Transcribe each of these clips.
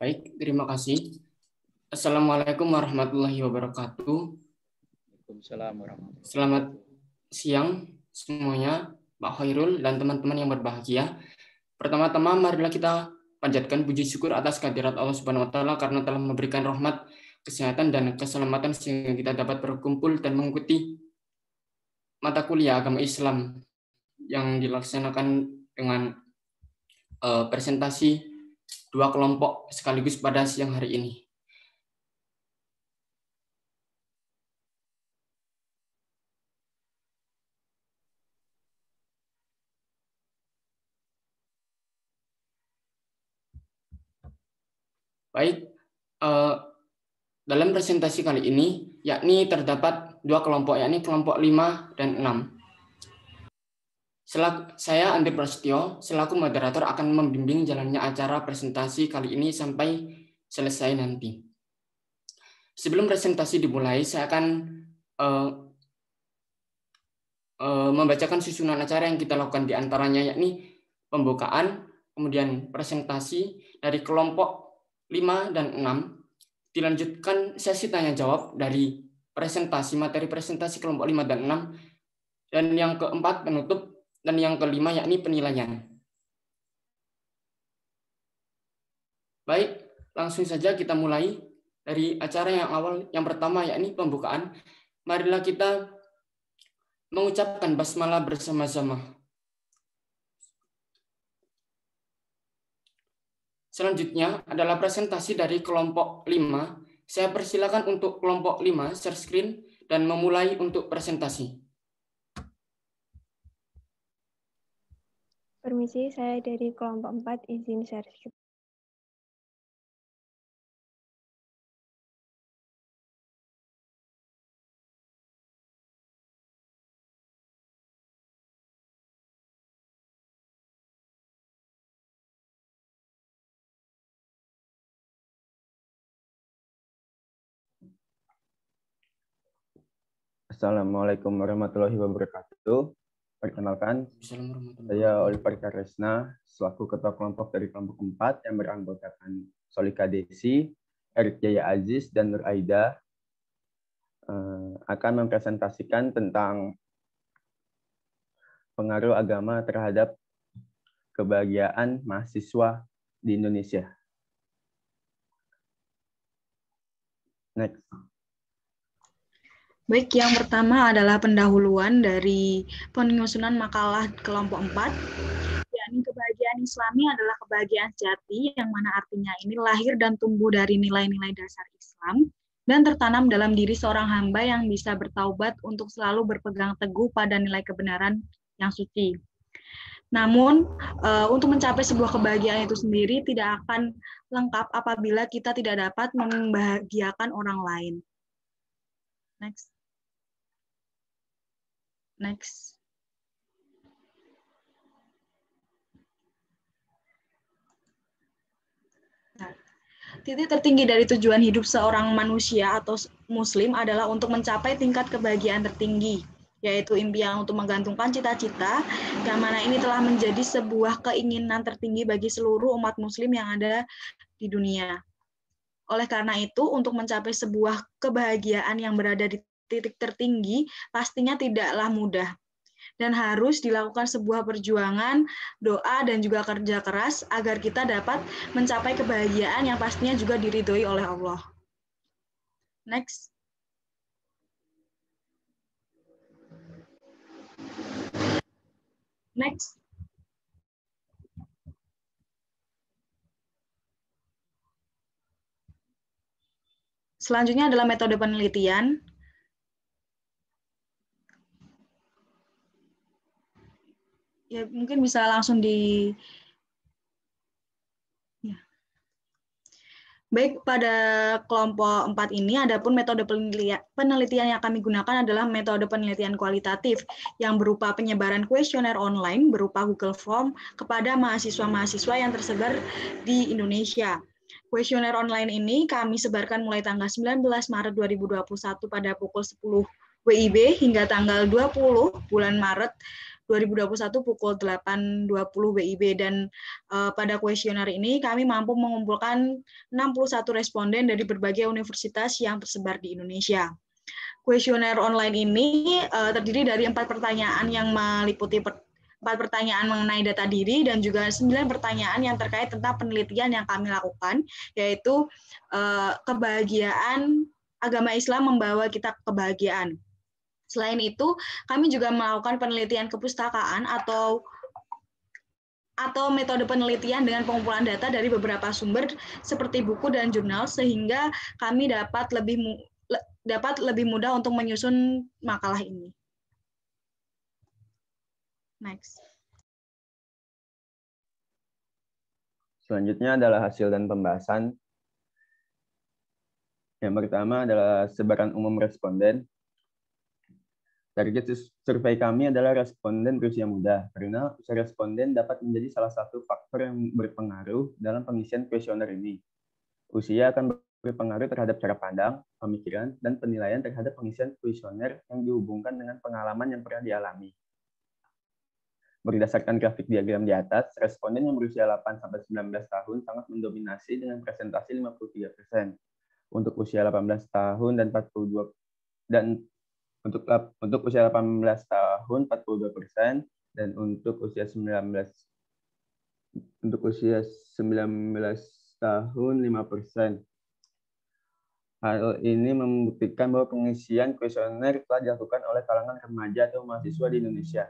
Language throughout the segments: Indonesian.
Baik, terima kasih. Assalamualaikum warahmatullahi wabarakatuh. Waalaikumsalam warahmatullahi wabarakatuh. Selamat siang semuanya, Pak Khairul dan teman-teman yang berbahagia. Pertama-tama marilah kita panjatkan puji syukur atas kehadirat Allah Subhanahu wa taala karena telah memberikan rahmat, kesehatan dan keselamatan sehingga kita dapat berkumpul dan mengikuti mata kuliah agama Islam yang dilaksanakan dengan presentasi dua kelompok sekaligus pada siang hari ini. Baik, dalam presentasi kali ini, yakni terdapat dua kelompok, yakni kelompok 5 dan 6. Saya Andri Prasetyo, selaku moderator akan membimbing jalannya acara presentasi kali ini sampai selesai nanti. Sebelum presentasi dimulai, saya akan membacakan susunan acara yang kita lakukan di antaranya, yakni pembukaan, kemudian presentasi dari kelompok 5 dan 6, dilanjutkan sesi tanya jawab dari materi presentasi kelompok 5 dan 6, dan yang keempat penutup, dan yang kelima yakni penilaian. Baik, langsung saja kita mulai dari acara yang awal, yang pertama yakni pembukaan. Marilah kita mengucapkan basmalah bersama-sama. Selanjutnya adalah presentasi dari kelompok 5. Saya persilakan untuk kelompok 5 share screen dan memulai untuk presentasi. Permisi, saya dari kelompok 4 izin share screen. Assalamualaikum warahmatullahi wabarakatuh. Perkenalkan, saya Oliver Karesna, selaku Ketua Kelompok dari kelompok 4 yang beranggotakan Solika Desi, Erik Jaya Aziz, dan Nur Aida, akan mempresentasikan tentang pengaruh agama terhadap kebahagiaan mahasiswa di Indonesia. Next. Baik, yang pertama adalah pendahuluan dari penyusunan makalah kelompok 4. Yakni kebahagiaan Islami adalah kebahagiaan sejati, yang mana artinya ini lahir dan tumbuh dari nilai-nilai dasar Islam dan tertanam dalam diri seorang hamba yang bisa bertaubat untuk selalu berpegang teguh pada nilai kebenaran yang suci. Namun, untuk mencapai sebuah kebahagiaan itu sendiri tidak akan lengkap apabila kita tidak dapat membahagiakan orang lain. Next. Next. Nah, titik tertinggi dari tujuan hidup seorang manusia atau muslim adalah untuk mencapai tingkat kebahagiaan tertinggi, yaitu impian untuk menggantungkan cita-cita, yang mana ini telah menjadi sebuah keinginan tertinggi bagi seluruh umat muslim yang ada di dunia. Oleh karena itu, untuk mencapai sebuah kebahagiaan yang berada di titik tertinggi pastinya tidaklah mudah dan harus dilakukan sebuah perjuangan, doa, dan juga kerja keras agar kita dapat mencapai kebahagiaan yang pastinya juga diridhoi oleh Allah. Next. Next. Selanjutnya adalah metode penelitian. Ya, mungkin bisa langsung di... Ya. Baik, pada kelompok 4 ini, adapun metode penelitian yang kami gunakan adalah metode penelitian kualitatif, yang berupa penyebaran kuesioner online berupa Google Form kepada mahasiswa-mahasiswa yang tersebar di Indonesia. Kuesioner online ini kami sebarkan mulai tanggal 19 Maret 2021 pada pukul 10 WIB hingga tanggal 20 bulan Maret 2021 pukul 8.20 WIB, dan pada kuesioner ini kami mampu mengumpulkan 61 responden dari berbagai universitas yang tersebar di Indonesia. Kuesioner online ini terdiri dari 4 pertanyaan yang meliputi 4 pertanyaan mengenai data diri dan juga 9 pertanyaan yang terkait tentang penelitian yang kami lakukan, yaitu kebahagiaan, agama Islam membawa kita kebahagiaan. Selain itu, kami juga melakukan penelitian kepustakaan atau metode penelitian dengan pengumpulan data dari beberapa sumber seperti buku dan jurnal, sehingga kami dapat lebih mudah untuk menyusun makalah ini. Next. Selanjutnya adalah hasil dan pembahasan. Yang pertama adalah sebaran umum responden. Target survei kami adalah responden berusia muda, karena usia responden dapat menjadi salah satu faktor yang berpengaruh dalam pengisian kuesioner ini. Usia akan berpengaruh terhadap cara pandang, pemikiran, dan penilaian terhadap pengisian kuesioner yang dihubungkan dengan pengalaman yang pernah dialami. Berdasarkan grafik diagram di atas, responden yang berusia 8-19 tahun sangat mendominasi dengan presentasi 53%. Untuk usia 18 tahun dan 42 dan untuk usia 18 tahun 42% dan untuk usia 19 tahun 5%. Hal ini membuktikan bahwa pengisian kuesioner telah dilakukan oleh kalangan remaja atau mahasiswa di Indonesia.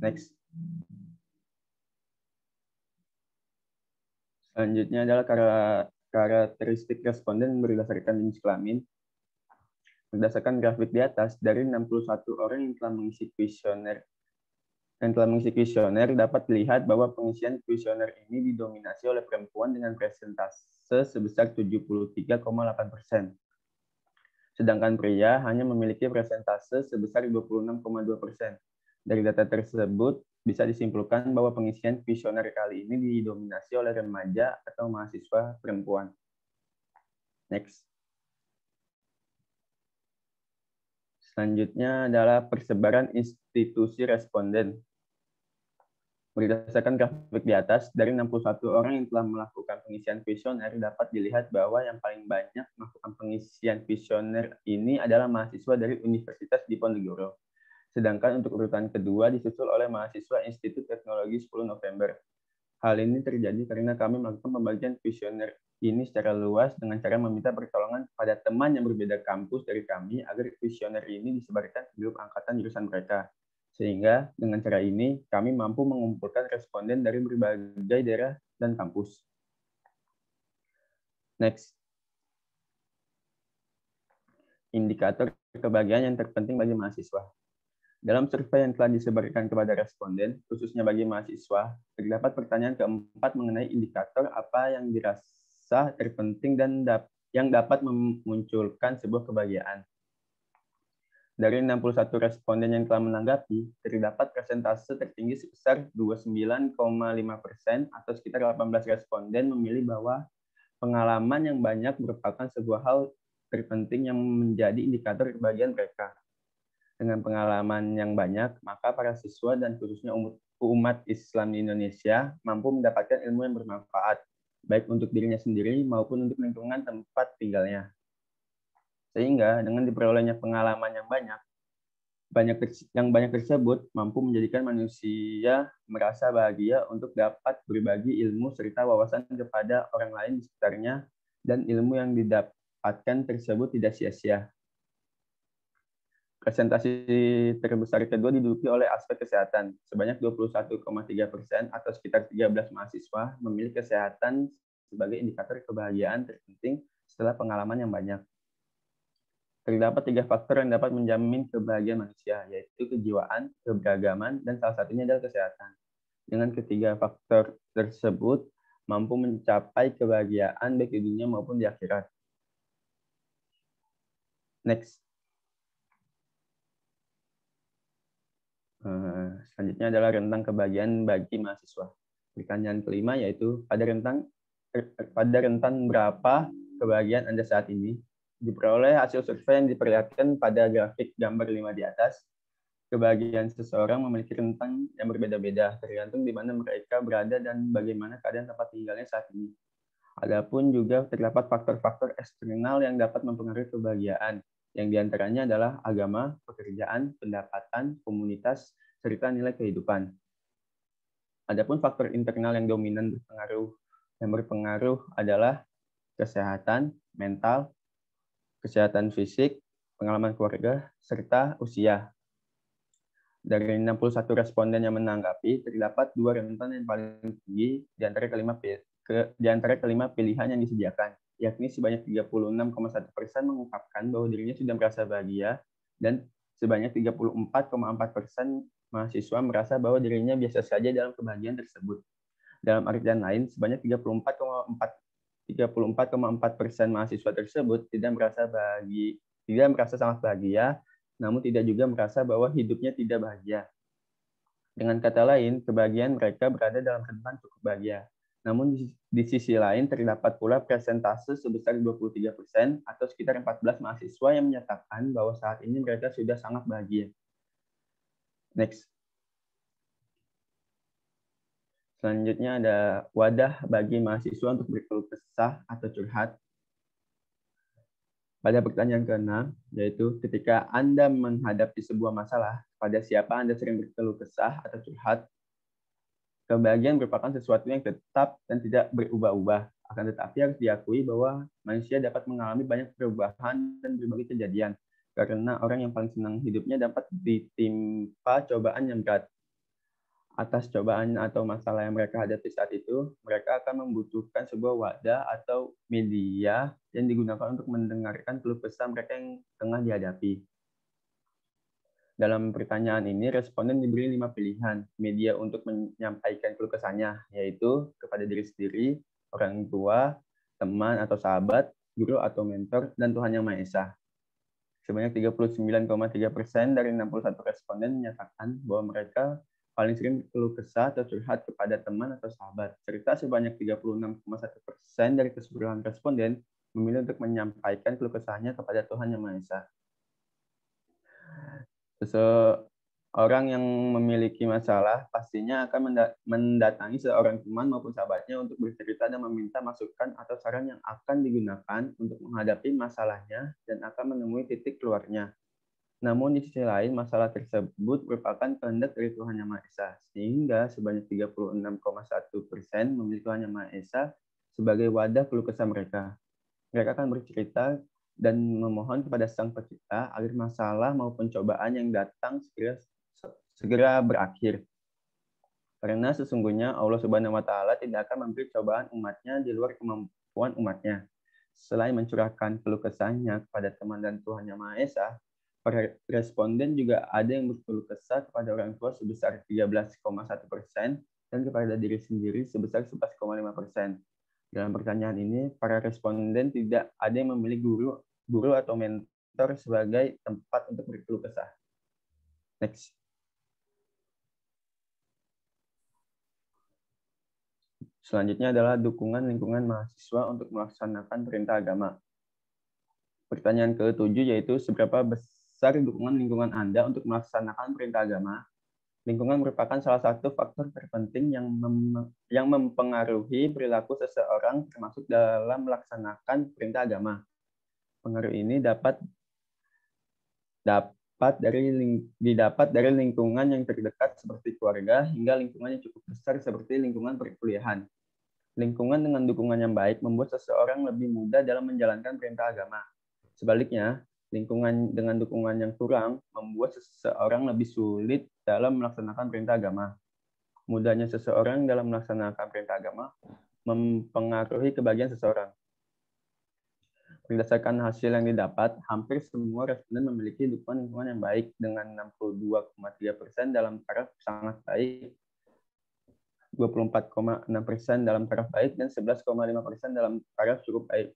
Next. Selanjutnya adalah karakteristik responden berdasarkan jenis kelamin. Berdasarkan grafik di atas, dari 61 orang yang telah mengisi kuesioner dapat dilihat bahwa pengisian kuesioner ini didominasi oleh perempuan dengan persentase sebesar 73,8%. Sedangkan pria hanya memiliki persentase sebesar 26,2%. Dari data tersebut, bisa disimpulkan bahwa pengisian kuesioner kali ini didominasi oleh remaja atau mahasiswa perempuan. Next. Selanjutnya adalah persebaran institusi responden. Berdasarkan grafik di atas, dari 61 orang yang telah melakukan pengisian kuesioner, dapat dilihat bahwa yang paling banyak melakukan pengisian kuesioner ini adalah mahasiswa dari Universitas Diponegoro. Sedangkan untuk urutan kedua disusul oleh mahasiswa Institut Teknologi 10 November. Hal ini terjadi karena kami melakukan pembagian kuesioner ini secara luas dengan cara meminta pertolongan pada teman yang berbeda kampus dari kami agar kuesioner ini disebarkan ke grup angkatan jurusan mereka. Sehingga dengan cara ini kami mampu mengumpulkan responden dari berbagai daerah dan kampus. Next. Indikator kebahagiaan yang terpenting bagi mahasiswa. Dalam survei yang telah disebarkan kepada responden, khususnya bagi mahasiswa, terdapat pertanyaan keempat mengenai indikator apa yang dirasa terpenting dan yang dapat memunculkan sebuah kebahagiaan. Dari 61 responden yang telah menanggapi, terdapat persentase tertinggi sebesar 29,5% atau sekitar 18 responden memilih bahwa pengalaman yang banyak merupakan sebuah hal terpenting yang menjadi indikator kebahagiaan mereka. Dengan pengalaman yang banyak, maka para siswa dan khususnya umat Islam di Indonesia mampu mendapatkan ilmu yang bermanfaat, baik untuk dirinya sendiri maupun untuk lingkungan tempat tinggalnya. Sehingga dengan diperolehnya pengalaman yang banyak tersebut mampu menjadikan manusia merasa bahagia untuk dapat berbagi ilmu serta wawasan kepada orang lain di sekitarnya, dan ilmu yang didapatkan tersebut tidak sia-sia. Presentasi terbesar kedua diduduki oleh aspek kesehatan. Sebanyak 21,3% atau sekitar 13 mahasiswa memilih kesehatan sebagai indikator kebahagiaan terpenting setelah pengalaman yang banyak. Terdapat 3 faktor yang dapat menjamin kebahagiaan manusia, yaitu kejiwaan, keberagaman, dan salah satunya adalah kesehatan. Dengan ketiga faktor tersebut, mampu mencapai kebahagiaan baik di dunia maupun di akhirat. Next. Selanjutnya adalah rentang kebahagiaan bagi mahasiswa. Pertanyaan kelima yaitu pada rentan berapa kebahagiaan Anda saat ini? Diperoleh hasil survei yang diperlihatkan pada grafik gambar 5 di atas. kebahagiaan seseorang memiliki rentang yang berbeda-beda, tergantung di mana mereka berada dan bagaimana keadaan tempat tinggalnya saat ini. Adapun juga terdapat faktor-faktor eksternal yang dapat mempengaruhi kebahagiaan, yang diantaranya adalah agama, pekerjaan, pendapatan, komunitas, serta nilai kehidupan. Adapun faktor internal yang dominan berpengaruh adalah kesehatan mental, kesehatan fisik, pengalaman keluarga, serta usia. Dari 61 responden yang menanggapi, terdapat 2 rentan yang paling tinggi di antara kelima pilihan yang disediakan, yakni sebanyak 36,1% mengungkapkan bahwa dirinya sudah merasa bahagia, dan sebanyak 34,4% mahasiswa merasa bahwa dirinya biasa saja dalam kebahagiaan tersebut. Dalam artian lain, sebanyak 34,4% mahasiswa tersebut tidak merasa sangat bahagia, namun tidak juga merasa bahwa hidupnya tidak bahagia. Dengan kata lain, kebahagiaan mereka berada dalam rentang cukup bahagia. Namun di sisi lain terdapat pula persentase sebesar 23% atau sekitar 14 mahasiswa yang menyatakan bahwa saat ini mereka sudah sangat bahagia. Next. Selanjutnya ada wadah bagi mahasiswa untuk berkeluh kesah atau curhat. Pada pertanyaan ke-6, yaitu ketika Anda menghadapi sebuah masalah, pada siapa Anda sering berkeluh kesah atau curhat? Kebahagiaan merupakan sesuatu yang tetap dan tidak berubah-ubah. Akan tetapi harus diakui bahwa manusia dapat mengalami banyak perubahan dan berbagai kejadian. Karena orang yang paling senang hidupnya dapat ditimpa cobaan yang berat. Atas cobaan atau masalah yang mereka hadapi saat itu, mereka akan membutuhkan sebuah wadah atau media yang digunakan untuk mendengarkan keluh kesah mereka yang tengah dihadapi. Dalam pertanyaan ini, responden diberi 5 pilihan media untuk menyampaikan keluh kesahnya, yaitu kepada diri sendiri, orang tua, teman atau sahabat, guru atau mentor, dan Tuhan Yang Maha Esa. Sebanyak 39,3% dari 61 responden menyatakan bahwa mereka paling sering berkeluh kesah atau curhat kepada teman atau sahabat, serta sebanyak 36,1% dari keseluruhan responden memilih untuk menyampaikan keluh kesahnya kepada Tuhan Yang Maha Esa. Seseorang yang memiliki masalah pastinya akan mendatangi seorang teman maupun sahabatnya untuk bercerita dan meminta masukan atau saran yang akan digunakan untuk menghadapi masalahnya dan akan menemui titik keluarnya. Namun di sisi lain, masalah tersebut merupakan kehendak dari Tuhan Yang Maha Esa, sehingga sebanyak 36,1% memilih Tuhan Yang Maha Esa sebagai wadah keluh kesah mereka. Mereka akan bercerita dan memohon kepada Sang Pencipta agar masalah maupun cobaan yang datang segera berakhir. Karena sesungguhnya Allah Subhanahu wa Ta'ala tidak akan memberi cobaan umatnya di luar kemampuan umatnya. Selain mencurahkan keluh kesahnya kepada teman dan Tuhan Yang Maha Esa, responden juga ada yang berkeluh kesah kepada orang tua sebesar 13,1% dan kepada diri sendiri sebesar 11,5%. Dalam pertanyaan ini, para responden tidak ada yang memilih guru atau mentor sebagai tempat untuk berkeluh kesah. Next. Selanjutnya adalah dukungan lingkungan mahasiswa untuk melaksanakan perintah agama. Pertanyaan ke-7 yaitu seberapa besar dukungan lingkungan Anda untuk melaksanakan perintah agama. Lingkungan merupakan salah satu faktor terpenting yang mempengaruhi perilaku seseorang termasuk dalam melaksanakan perintah agama. Pengaruh ini didapat dari lingkungan yang terdekat seperti keluarga hingga lingkungan yang cukup besar seperti lingkungan perkuliahan. Lingkungan dengan dukungan yang baik membuat seseorang lebih mudah dalam menjalankan perintah agama. Sebaliknya, lingkungan dengan dukungan yang kurang membuat seseorang lebih sulit dalam melaksanakan perintah agama. Mudahnya seseorang dalam melaksanakan perintah agama mempengaruhi kebahagiaan seseorang. Berdasarkan hasil yang didapat, hampir semua responden memiliki dukungan lingkungan yang baik dengan 62,3% dalam taraf sangat baik, 24,6% dalam taraf baik, dan 11,5% dalam taraf cukup baik.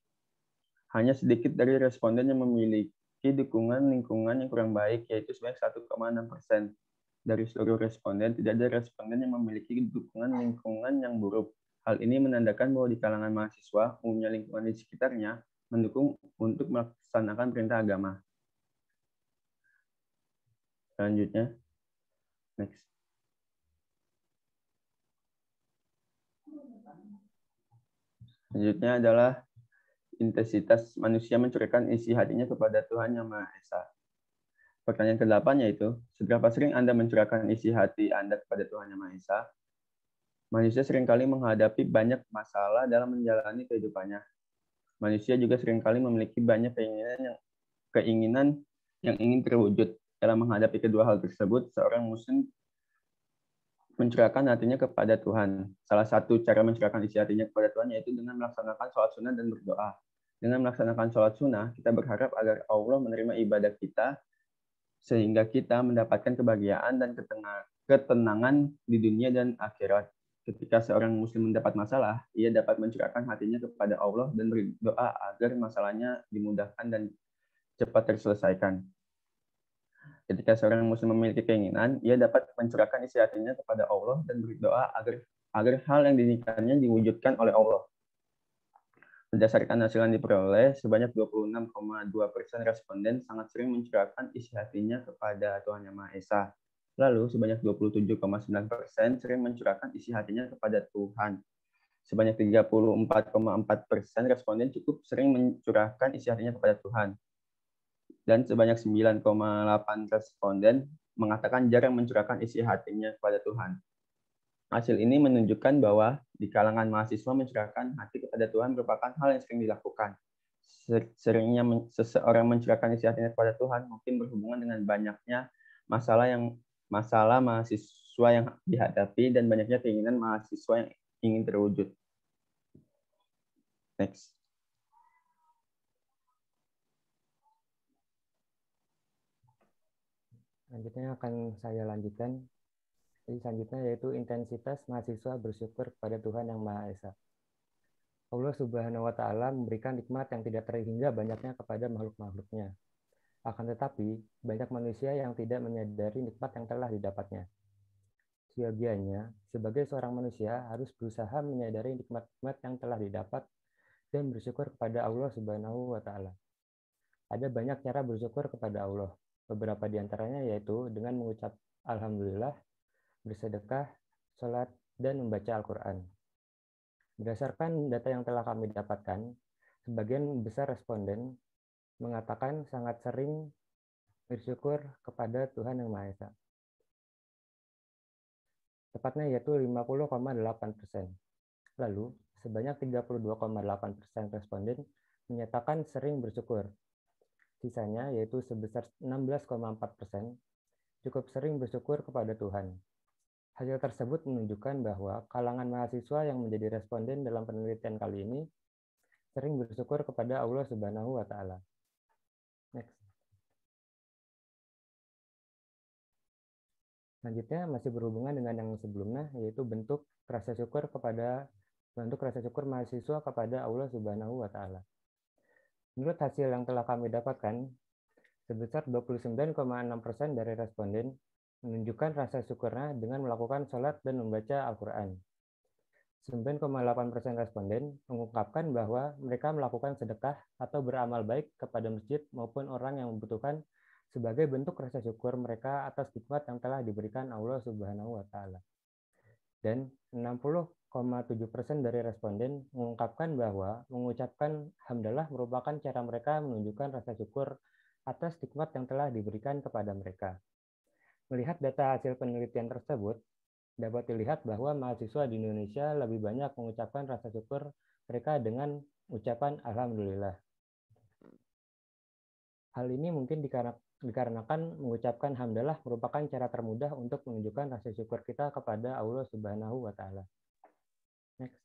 Hanya sedikit dari responden yang memiliki dukungan lingkungan yang kurang baik, yaitu sebanyak 1,6%. Dari seluruh responden, tidak ada responden yang memiliki dukungan lingkungan yang buruk. Hal ini menandakan bahwa di kalangan mahasiswa, umumnya lingkungan di sekitarnya mendukung untuk melaksanakan perintah agama. Selanjutnya, Next. Selanjutnya adalah intensitas manusia mencurahkan isi hatinya kepada Tuhan Yang Maha Esa. Pertanyaan ke-8 yaitu, seberapa sering Anda mencurahkan isi hati Anda kepada Tuhan Yang Maha Esa? Manusia seringkali menghadapi banyak masalah dalam menjalani kehidupannya. Manusia juga seringkali memiliki banyak keinginan yang ingin terwujud. Dalam menghadapi kedua hal tersebut, seorang muslim mencurahkan hatinya kepada Tuhan. Salah satu cara mencurahkan isi hatinya kepada Tuhan yaitu dengan melaksanakan sholat sunnah dan berdoa. Dengan melaksanakan sholat sunnah, kita berharap agar Allah menerima ibadah kita sehingga kita mendapatkan kebahagiaan dan ketenangan di dunia dan akhirat. Ketika seorang muslim mendapat masalah, ia dapat mencurahkan hatinya kepada Allah dan berdoa agar masalahnya dimudahkan dan cepat terselesaikan. Ketika seorang muslim memiliki keinginan, ia dapat mencurahkan isi hatinya kepada Allah dan berdoa agar hal yang diinginkannya diwujudkan oleh Allah. Berdasarkan hasil yang diperoleh, sebanyak 26,2% responden sangat sering mencurahkan isi hatinya kepada Tuhan Yang Maha Esa. Lalu, sebanyak 27,9% sering mencurahkan isi hatinya kepada Tuhan. Sebanyak 34,4% responden cukup sering mencurahkan isi hatinya kepada Tuhan. Dan sebanyak 9,8 responden mengatakan jarang mencurahkan isi hatinya kepada Tuhan. Hasil ini menunjukkan bahwa di kalangan mahasiswa mencurahkan hati kepada Tuhan merupakan hal yang sering dilakukan. Seringnya seseorang mencurahkan isi hatinya kepada Tuhan mungkin berhubungan dengan banyaknya masalah mahasiswa yang dihadapi dan banyaknya keinginan mahasiswa yang ingin terwujud. Next. Selanjutnya akan saya lanjutkan. Jadi selanjutnya yaitu intensitas mahasiswa bersyukur kepada Tuhan Yang Maha Esa. Allah Subhanahu wa Ta'ala memberikan nikmat yang tidak terhingga banyaknya kepada makhluk-makhluknya. Akan tetapi, banyak manusia yang tidak menyadari nikmat yang telah didapatnya. Seyogianya, sebagai seorang manusia harus berusaha menyadari nikmat-nikmat yang telah didapat dan bersyukur kepada Allah Subhanahu wa Ta'ala. Ada banyak cara bersyukur kepada Allah. Beberapa di antaranya yaitu dengan mengucap Alhamdulillah, bersedekah, sholat, dan membaca Al-Quran. Berdasarkan data yang telah kami dapatkan, sebagian besar responden mengatakan sangat sering bersyukur kepada Tuhan Yang Maha Esa. Tepatnya yaitu 50,8%. Lalu, sebanyak 32,8% responden menyatakan sering bersyukur. Sisanya yaitu sebesar 16,4% cukup sering bersyukur kepada Tuhan. Hasil tersebut menunjukkan bahwa kalangan mahasiswa yang menjadi responden dalam penelitian kali ini sering bersyukur kepada Allah Subhanahu wa Ta'ala. Next. Selanjutnya masih berhubungan dengan yang sebelumnya, yaitu bentuk rasa syukur mahasiswa kepada Allah Subhanahu wa Ta'ala. Menurut hasil yang telah kami dapatkan, sebesar 29,6% dari responden menunjukkan rasa syukurnya dengan melakukan sholat dan membaca Al-Quran. 9,8% responden mengungkapkan bahwa mereka melakukan sedekah atau beramal baik kepada masjid maupun orang yang membutuhkan sebagai bentuk rasa syukur mereka atas nikmat yang telah diberikan Allah Subhanahu wa Ta'ala. Dan 60,7% dari responden mengungkapkan bahwa mengucapkan hamdalah merupakan cara mereka menunjukkan rasa syukur atas nikmat yang telah diberikan kepada mereka. Melihat data hasil penelitian tersebut, dapat dilihat bahwa mahasiswa di Indonesia lebih banyak mengucapkan rasa syukur mereka dengan ucapan Alhamdulillah. Hal ini mungkin dikarenakan mengucapkan hamdalah merupakan cara termudah untuk menunjukkan rasa syukur kita kepada Allah Subhanahu wa Ta'ala. Next.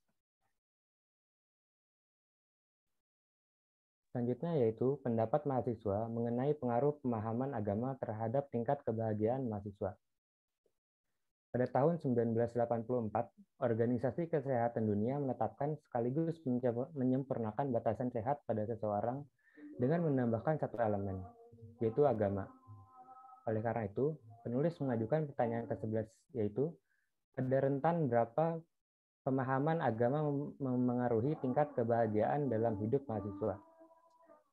Selanjutnya yaitu pendapat mahasiswa mengenai pengaruh pemahaman agama terhadap tingkat kebahagiaan mahasiswa. Pada tahun 1984, Organisasi Kesehatan Dunia menetapkan sekaligus menyempurnakan batasan sehat pada seseorang dengan menambahkan satu elemen, yaitu agama. Oleh karena itu, penulis mengajukan pertanyaan ke-11, yaitu ada rentan berapa pemahaman agama memengaruhi tingkat kebahagiaan dalam hidup mahasiswa.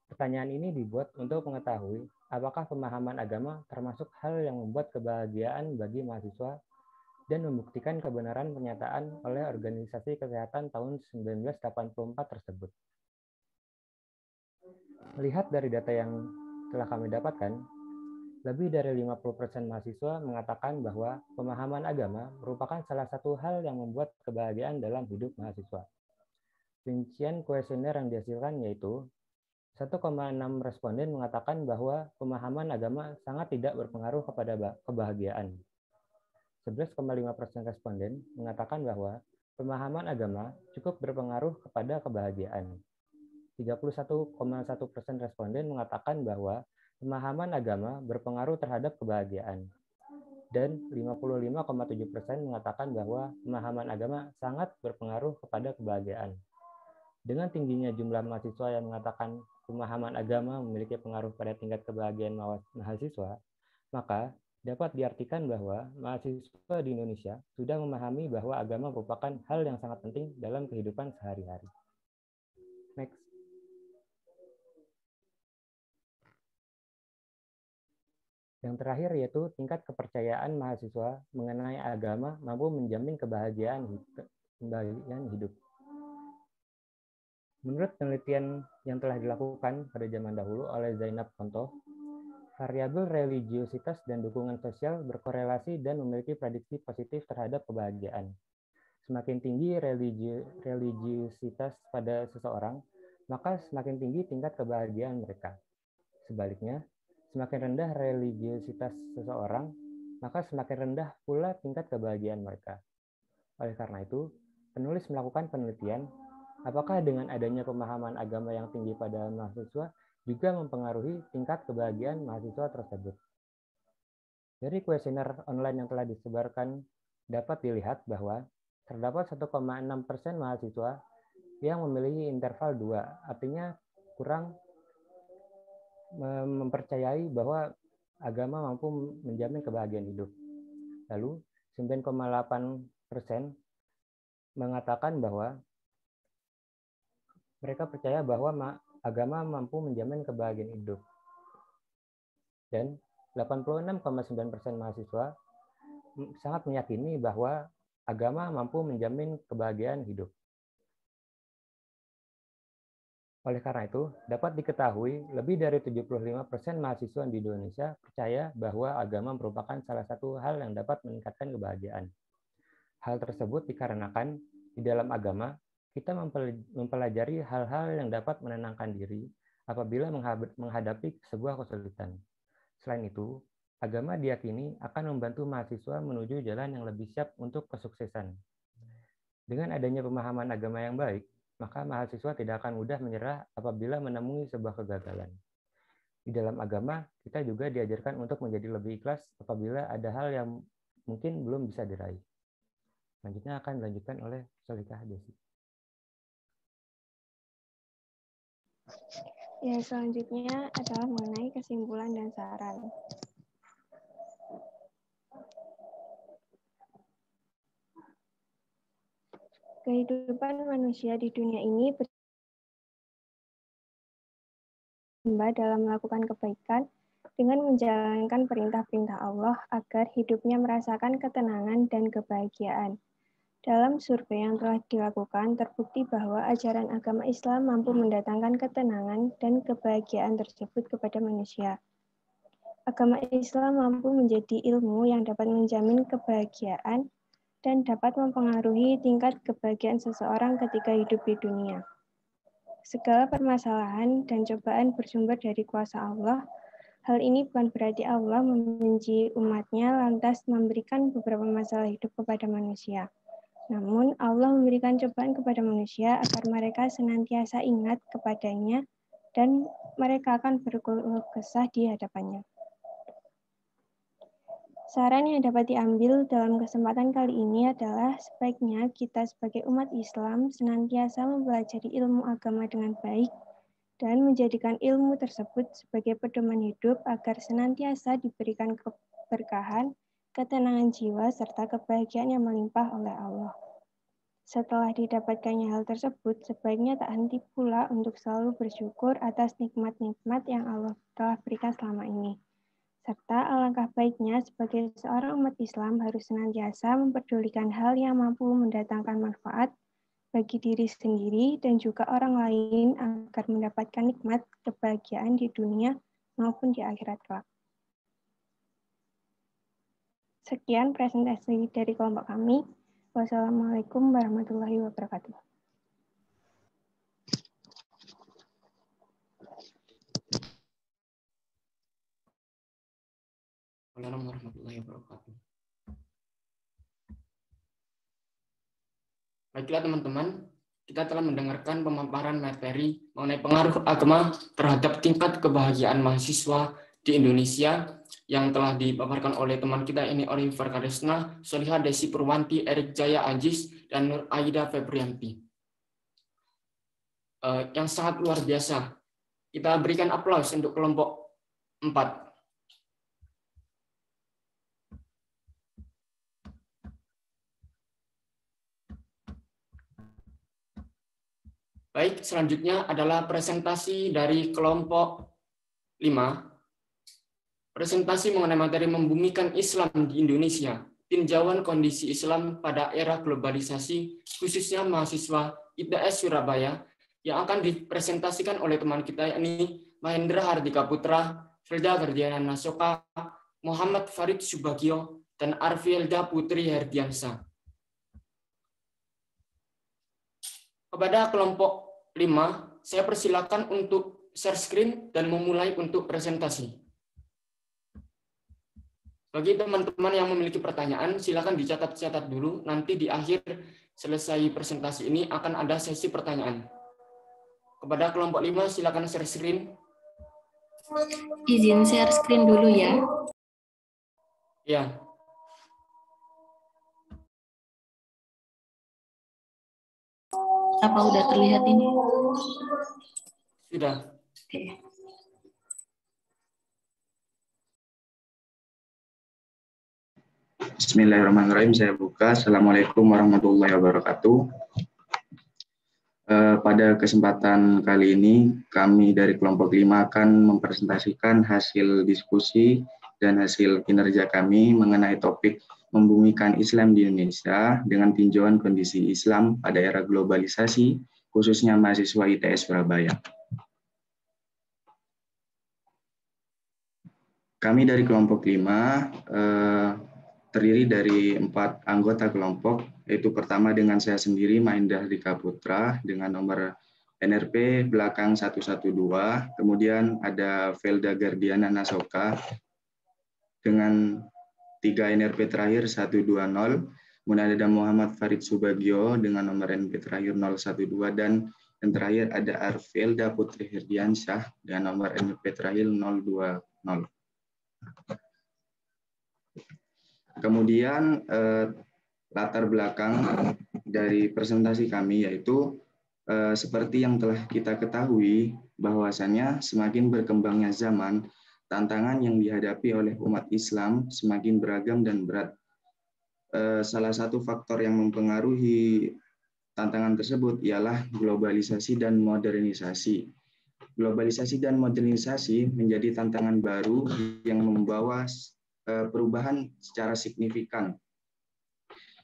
Pertanyaan ini dibuat untuk mengetahui apakah pemahaman agama termasuk hal yang membuat kebahagiaan bagi mahasiswa dan membuktikan kebenaran pernyataan oleh Organisasi Kesehatan tahun 1984 tersebut. Melihat dari data yang telah kami dapatkan, lebih dari 50% mahasiswa mengatakan bahwa pemahaman agama merupakan salah satu hal yang membuat kebahagiaan dalam hidup mahasiswa. Rincian kuesioner yang dihasilkan yaitu 1,6 responden mengatakan bahwa pemahaman agama sangat tidak berpengaruh kepada kebahagiaan. 11,5% responden mengatakan bahwa pemahaman agama cukup berpengaruh kepada kebahagiaan. 31,1% responden mengatakan bahwa pemahaman agama berpengaruh terhadap kebahagiaan. Dan 55,7% mengatakan bahwa pemahaman agama sangat berpengaruh kepada kebahagiaan. Dengan tingginya jumlah mahasiswa yang mengatakan pemahaman agama memiliki pengaruh pada tingkat kebahagiaan mahasiswa, maka dapat diartikan bahwa mahasiswa di Indonesia sudah memahami bahwa agama merupakan hal yang sangat penting dalam kehidupan sehari-hari. Next. Yang terakhir yaitu tingkat kepercayaan mahasiswa mengenai agama mampu menjamin kebahagiaan hidup. Menurut penelitian yang telah dilakukan pada zaman dahulu oleh Zainab Contoh, variabel religiositas dan dukungan sosial berkorelasi dan memiliki prediksi positif terhadap kebahagiaan. Semakin tinggi religiositas pada seseorang, maka semakin tinggi tingkat kebahagiaan mereka. Sebaliknya, semakin rendah religiositas seseorang, maka semakin rendah pula tingkat kebahagiaan mereka. Oleh karena itu, penulis melakukan penelitian apakah dengan adanya pemahaman agama yang tinggi pada mahasiswa juga mempengaruhi tingkat kebahagiaan mahasiswa tersebut. Dari kuesioner online yang telah disebarkan dapat dilihat bahwa terdapat 1,6% mahasiswa yang memiliki interval 2, artinya kurang mempercayai bahwa agama mampu menjamin kebahagiaan hidup. Lalu 9,8% mengatakan bahwa mereka percaya bahwa agama mampu menjamin kebahagiaan hidup. Dan 86,9% mahasiswa sangat meyakini bahwa agama mampu menjamin kebahagiaan hidup. Oleh karena itu, dapat diketahui lebih dari 75% mahasiswa di Indonesia percaya bahwa agama merupakan salah satu hal yang dapat meningkatkan kebahagiaan. Hal tersebut dikarenakan di dalam agama kita mempelajari hal-hal yang dapat menenangkan diri apabila menghadapi sebuah kesulitan. Selain itu, agama diyakini akan membantu mahasiswa menuju jalan yang lebih siap untuk kesuksesan. Dengan adanya pemahaman agama yang baik, maka mahasiswa tidak akan mudah menyerah apabila menemui sebuah kegagalan. Di dalam agama, kita juga diajarkan untuk menjadi lebih ikhlas apabila ada hal yang mungkin belum bisa diraih. Selanjutnya akan dilanjutkan oleh Solikah Desi. Ya, selanjutnya adalah mengenai kesimpulan dan saran. Kehidupan manusia di dunia ini berlomba dalam melakukan kebaikan dengan menjalankan perintah-perintah Allah agar hidupnya merasakan ketenangan dan kebahagiaan. Dalam survei yang telah dilakukan, terbukti bahwa ajaran agama Islam mampu mendatangkan ketenangan dan kebahagiaan tersebut kepada manusia. Agama Islam mampu menjadi ilmu yang dapat menjamin kebahagiaan dan dapat mempengaruhi tingkat kebahagiaan seseorang ketika hidup di dunia. Segala permasalahan dan cobaan bersumber dari kuasa Allah. Hal ini bukan berarti Allah membenci umatnya lantas memberikan beberapa masalah hidup kepada manusia. Namun, Allah memberikan cobaan kepada manusia agar mereka senantiasa ingat kepadanya dan mereka akan berkeluh kesah di hadapannya. Saran yang dapat diambil dalam kesempatan kali ini adalah sebaiknya kita sebagai umat Islam senantiasa mempelajari ilmu agama dengan baik dan menjadikan ilmu tersebut sebagai pedoman hidup agar senantiasa diberikan keberkahan, ketenangan jiwa, serta kebahagiaan yang melimpah oleh Allah. Setelah didapatkannya hal tersebut, sebaiknya tak henti pula untuk selalu bersyukur atas nikmat-nikmat yang Allah telah berikan selama ini. Serta alangkah baiknya sebagai seorang umat Islam harus senantiasa memperdulikan hal yang mampu mendatangkan manfaat bagi diri sendiri dan juga orang lain agar mendapatkan nikmat kebahagiaan di dunia maupun di akhirat kelak. Sekian presentasi dari kelompok kami. Wassalamualaikum warahmatullahi wabarakatuh. Waalaikumsalam warahmatullahi wabarakatuh. Baiklah teman-teman, kita telah mendengarkan pemaparan materi mengenai pengaruh agama terhadap tingkat kebahagiaan mahasiswa di Indonesia yang telah dipaparkan oleh teman kita ini, Oliver Karesna, Solihah Desi Purwanti, Erik Jaya Ajis, dan Nur Aida Febrianti. Yang sangat luar biasa. Kita berikan aplaus untuk kelompok 4. Baik, selanjutnya adalah presentasi dari kelompok 5. Presentasi mengenai materi membumikan Islam di Indonesia, tinjauan kondisi Islam pada era globalisasi, khususnya mahasiswa ITS Surabaya, yang akan dipresentasikan oleh teman kita yakni Mahendra Hardika Putra, Felda Gardiana Nasoka, Muhammad Farid Subagio, dan Arfielda Putri Herdiansa. Kepada kelompok 5, saya persilakan untuk share screen dan memulai untuk presentasi. Bagi teman-teman yang memiliki pertanyaan, silakan dicatat-catat dulu. Nanti di akhir selesai presentasi ini akan ada sesi pertanyaan. Kepada kelompok 5, silakan share screen. Izin share screen dulu ya. Ya. Apa udah terlihat ini? Sudah. Oke. Bismillahirrahmanirrahim, saya buka. Assalamualaikum warahmatullahi wabarakatuh. Pada kesempatan kali ini, kami dari kelompok 5 akan mempresentasikan hasil diskusi dan hasil kinerja kami mengenai topik membumikan Islam di Indonesia dengan tinjauan kondisi Islam pada era globalisasi, khususnya mahasiswa ITS Surabaya. Kami dari kelompok 5 terdiri dari 4 anggota kelompok, yaitu pertama dengan saya sendiri, Mahendra Hardika Putra, dengan nomor NRP belakang 112, kemudian ada Felda Gardiana Nasoka, dengan 3 NRP terakhir 120, kemudian ada Muhammad Farid Subagio, dengan nomor NRP terakhir 012, dan yang terakhir ada Arfielda Putri Herdiansyah, dengan nomor NRP terakhir 020. Kemudian latar belakang dari presentasi kami yaitu seperti yang telah kita ketahui bahwasannya semakin berkembangnya zaman, tantangan yang dihadapi oleh umat Islam semakin beragam dan berat. Salah satu faktor yang mempengaruhi tantangan tersebut ialah globalisasi dan modernisasi. Globalisasi dan modernisasi menjadi tantangan baru yang membawa perubahan secara signifikan.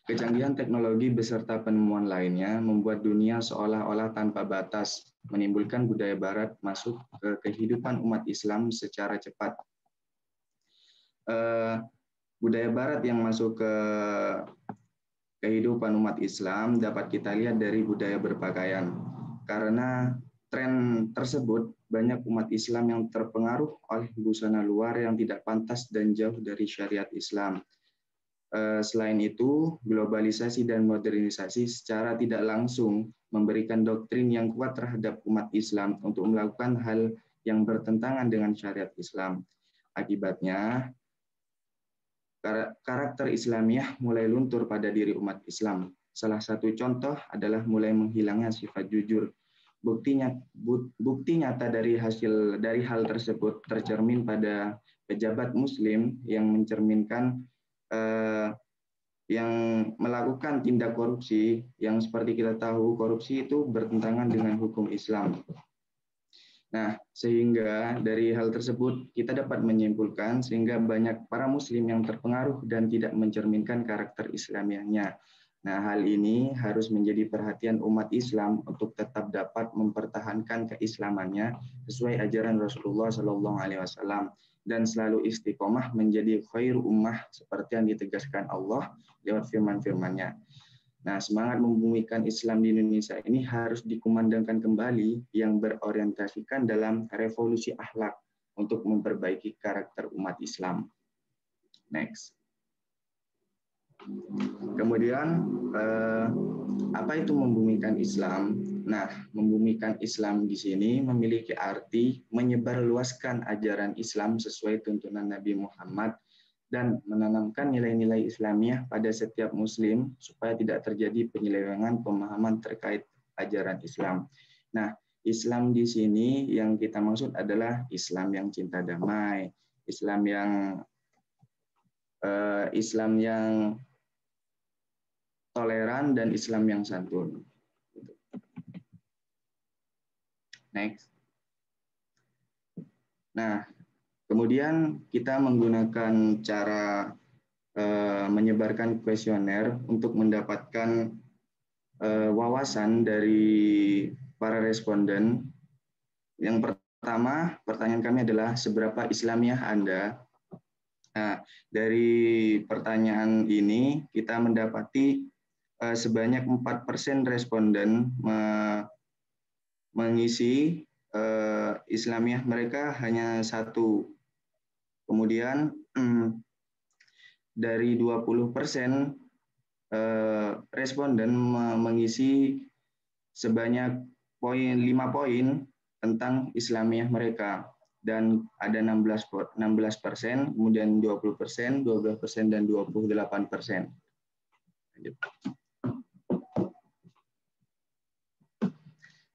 Kecanggihan teknologi beserta penemuan lainnya membuat dunia seolah-olah tanpa batas, menimbulkan budaya barat masuk ke kehidupan umat Islam secara cepat. Budaya barat yang masuk ke kehidupan umat Islam dapat kita lihat dari budaya berpakaian. Karena tren tersebut, banyak umat Islam yang terpengaruh oleh busana luar yang tidak pantas dan jauh dari syariat Islam. Selain itu, globalisasi dan modernisasi secara tidak langsung memberikan doktrin yang kuat terhadap umat Islam untuk melakukan hal yang bertentangan dengan syariat Islam. Akibatnya, karakter Islamiah mulai luntur pada diri umat Islam. Salah satu contoh adalah mulai menghilangnya sifat jujur. Bukti nyata dari hal tersebut tercermin pada pejabat Muslim yang mencerminkan yang melakukan tindak korupsi, yang seperti kita tahu korupsi itu bertentangan dengan hukum Islam. Nah, sehingga dari hal tersebut kita dapat menyimpulkan sehingga banyak para muslim yang terpengaruh dan tidak mencerminkan karakter Islamiahnya. Nah, hal ini harus menjadi perhatian umat Islam untuk tetap dapat mempertahankan keislamannya sesuai ajaran Rasulullah SAW dan selalu istiqomah menjadi khair ummah seperti yang ditegaskan Allah lewat firman-firman-Nya. Nah, semangat membumikan Islam di Indonesia ini harus dikumandangkan kembali yang berorientasikan dalam revolusi akhlak untuk memperbaiki karakter umat Islam. Next. Kemudian, apa itu membumikan Islam? Nah, membumikan Islam di sini memiliki arti menyebarluaskan ajaran Islam sesuai tuntunan Nabi Muhammad dan menanamkan nilai-nilai Islamiah pada setiap muslim supaya tidak terjadi penyelewengan pemahaman terkait ajaran Islam. Nah, Islam di sini yang kita maksud adalah Islam yang cinta damai, Islam yang toleran dan Islam yang santun. Next. Nah, kemudian kita menggunakan cara menyebarkan kuesioner untuk mendapatkan wawasan dari para responden. Yang pertama, pertanyaan kami adalah seberapa Islamiah Anda? Nah, dari pertanyaan ini kita mendapati sebanyak 4% responden mengisi Islamiah mereka hanya 1. Kemudian dari 20% responden mengisi sebanyak 5 poin tentang Islamiah mereka. Dan ada 16%, kemudian 20%, 12%, dan 28%.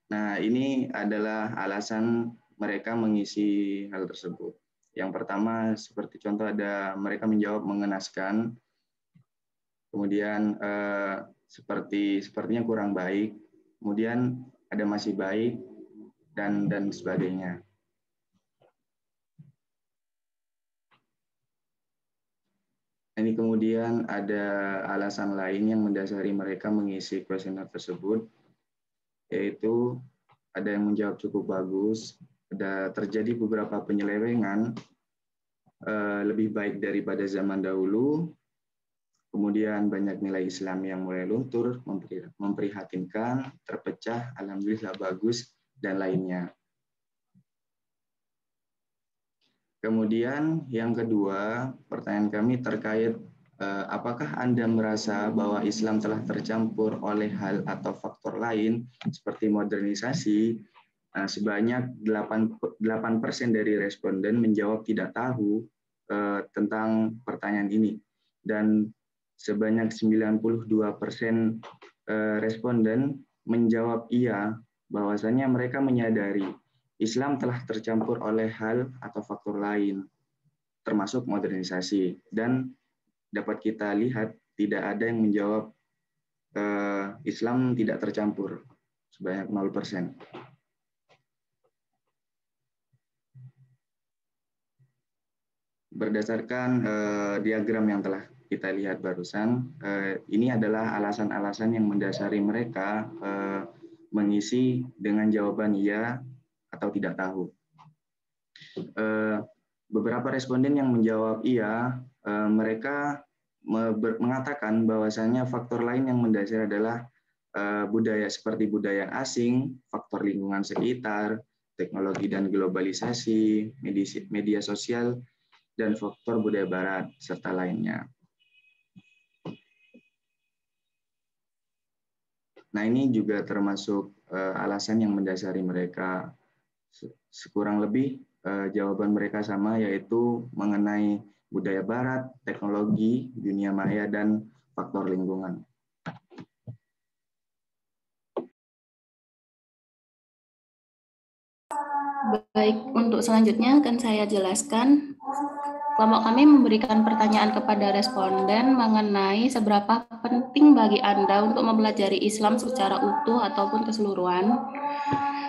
Nah, ini adalah alasan mereka mengisi hal tersebut. Yang pertama, seperti contoh ada mereka menjawab mengenaskan, kemudian sepertinya kurang baik, kemudian ada masih baik, dan sebagainya. Ini kemudian ada alasan lain yang mendasari mereka mengisi kuesioner tersebut, yaitu ada yang menjawab cukup bagus, ada terjadi beberapa penyelewengan, lebih baik daripada zaman dahulu, kemudian banyak nilai Islam yang mulai luntur, memprihatinkan, terpecah, alhamdulillah bagus, dan lainnya. Kemudian yang kedua, pertanyaan kami terkait apakah Anda merasa bahwa Islam telah tercampur oleh hal atau faktor lain seperti modernisasi? Sebanyak 8% dari responden menjawab tidak tahu tentang pertanyaan ini. Dan sebanyak 92% responden menjawab iya, bahwasanya mereka menyadari Islam telah tercampur oleh hal atau faktor lain, termasuk modernisasi. Dan dapat kita lihat tidak ada yang menjawab Islam tidak tercampur, sebanyak 0%. Berdasarkan diagram yang telah kita lihat barusan, ini adalah alasan-alasan yang mendasari mereka mengisi dengan jawaban iya atau tidak tahu. Beberapa responden yang menjawab iya, mereka mengatakan bahwasannya faktor lain yang mendasari adalah budaya seperti budaya asing, faktor lingkungan sekitar, teknologi dan globalisasi, media sosial, dan faktor budaya barat, serta lainnya. Nah, ini juga termasuk alasan yang mendasari mereka. Sekurang lebih jawaban mereka sama, yaitu mengenai budaya barat, teknologi, dunia maya, dan faktor lingkungan. Baik, untuk selanjutnya akan saya jelaskan Kelompok kami memberikan pertanyaan kepada responden mengenai seberapa penting bagi Anda untuk mempelajari Islam secara utuh ataupun keseluruhan.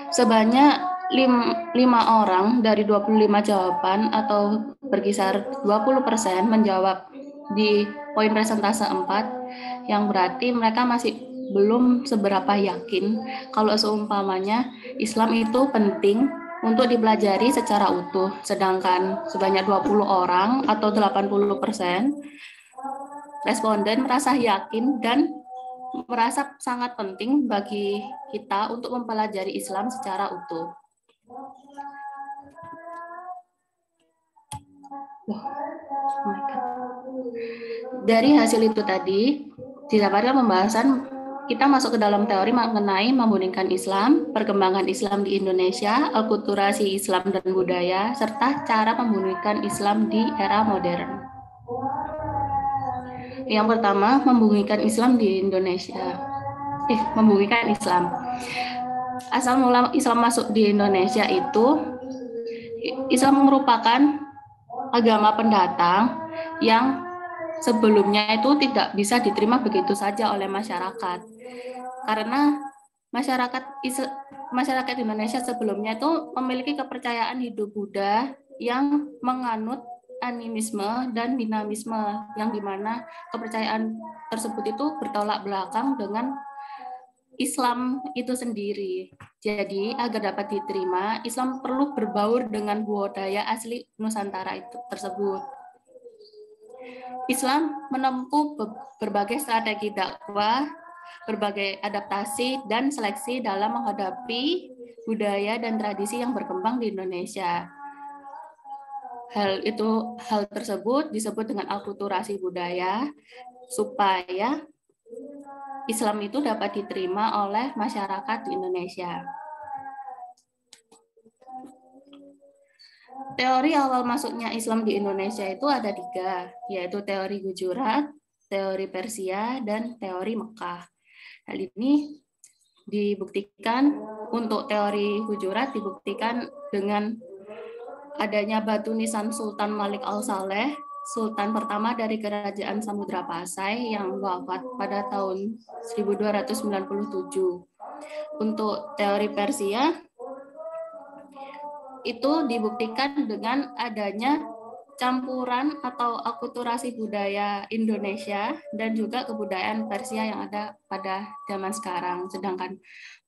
Sebanyak 5 orang dari 25 jawaban atau berkisar 20% menjawab di poin presentase 4, yang berarti mereka masih belum seberapa yakin kalau seumpamanya Islam itu penting untuk dipelajari secara utuh, sedangkan sebanyak 20 orang atau 80% responden merasa yakin dan merasa sangat penting bagi kita untuk mempelajari Islam secara utuh. Dari hasil itu tadi, didapatkan pembahasan kita masuk ke dalam teori mengenai membuningkan Islam, perkembangan Islam di Indonesia, akulturasi Islam dan budaya, serta cara membuningkan Islam di era modern. Yang pertama, membuningkan Islam di Indonesia. Membuningkan Islam. Asal mula Islam masuk di Indonesia itu, Islam merupakan agama pendatang yang sebelumnya itu tidak bisa diterima begitu saja oleh masyarakat. Karena masyarakat Indonesia sebelumnya itu memiliki kepercayaan hidup Buddha yang menganut animisme dan dinamisme, yang dimana kepercayaan tersebut itu bertolak belakang dengan Islam itu sendiri. Jadi agar dapat diterima, Islam perlu berbaur dengan budaya asli Nusantara itu tersebut. Islam menempuh berbagai strategi dakwah, berbagai adaptasi dan seleksi dalam menghadapi budaya dan tradisi yang berkembang di Indonesia. Hal tersebut disebut dengan akulturasi budaya, supaya Islam itu dapat diterima oleh masyarakat di Indonesia. Teori awal masuknya Islam di Indonesia itu ada 3, yaitu teori Gujarat, teori Persia, dan teori Mekah. Hal ini dibuktikan untuk teori Gujarat dibuktikan dengan adanya batu nisan Sultan Malik Al-Saleh, Sultan pertama dari Kerajaan Samudra Pasai yang wafat pada tahun 1297. Untuk teori Persia itu dibuktikan dengan adanya campuran atau akulturasi budaya Indonesia dan juga kebudayaan Persia yang ada pada zaman sekarang. Sedangkan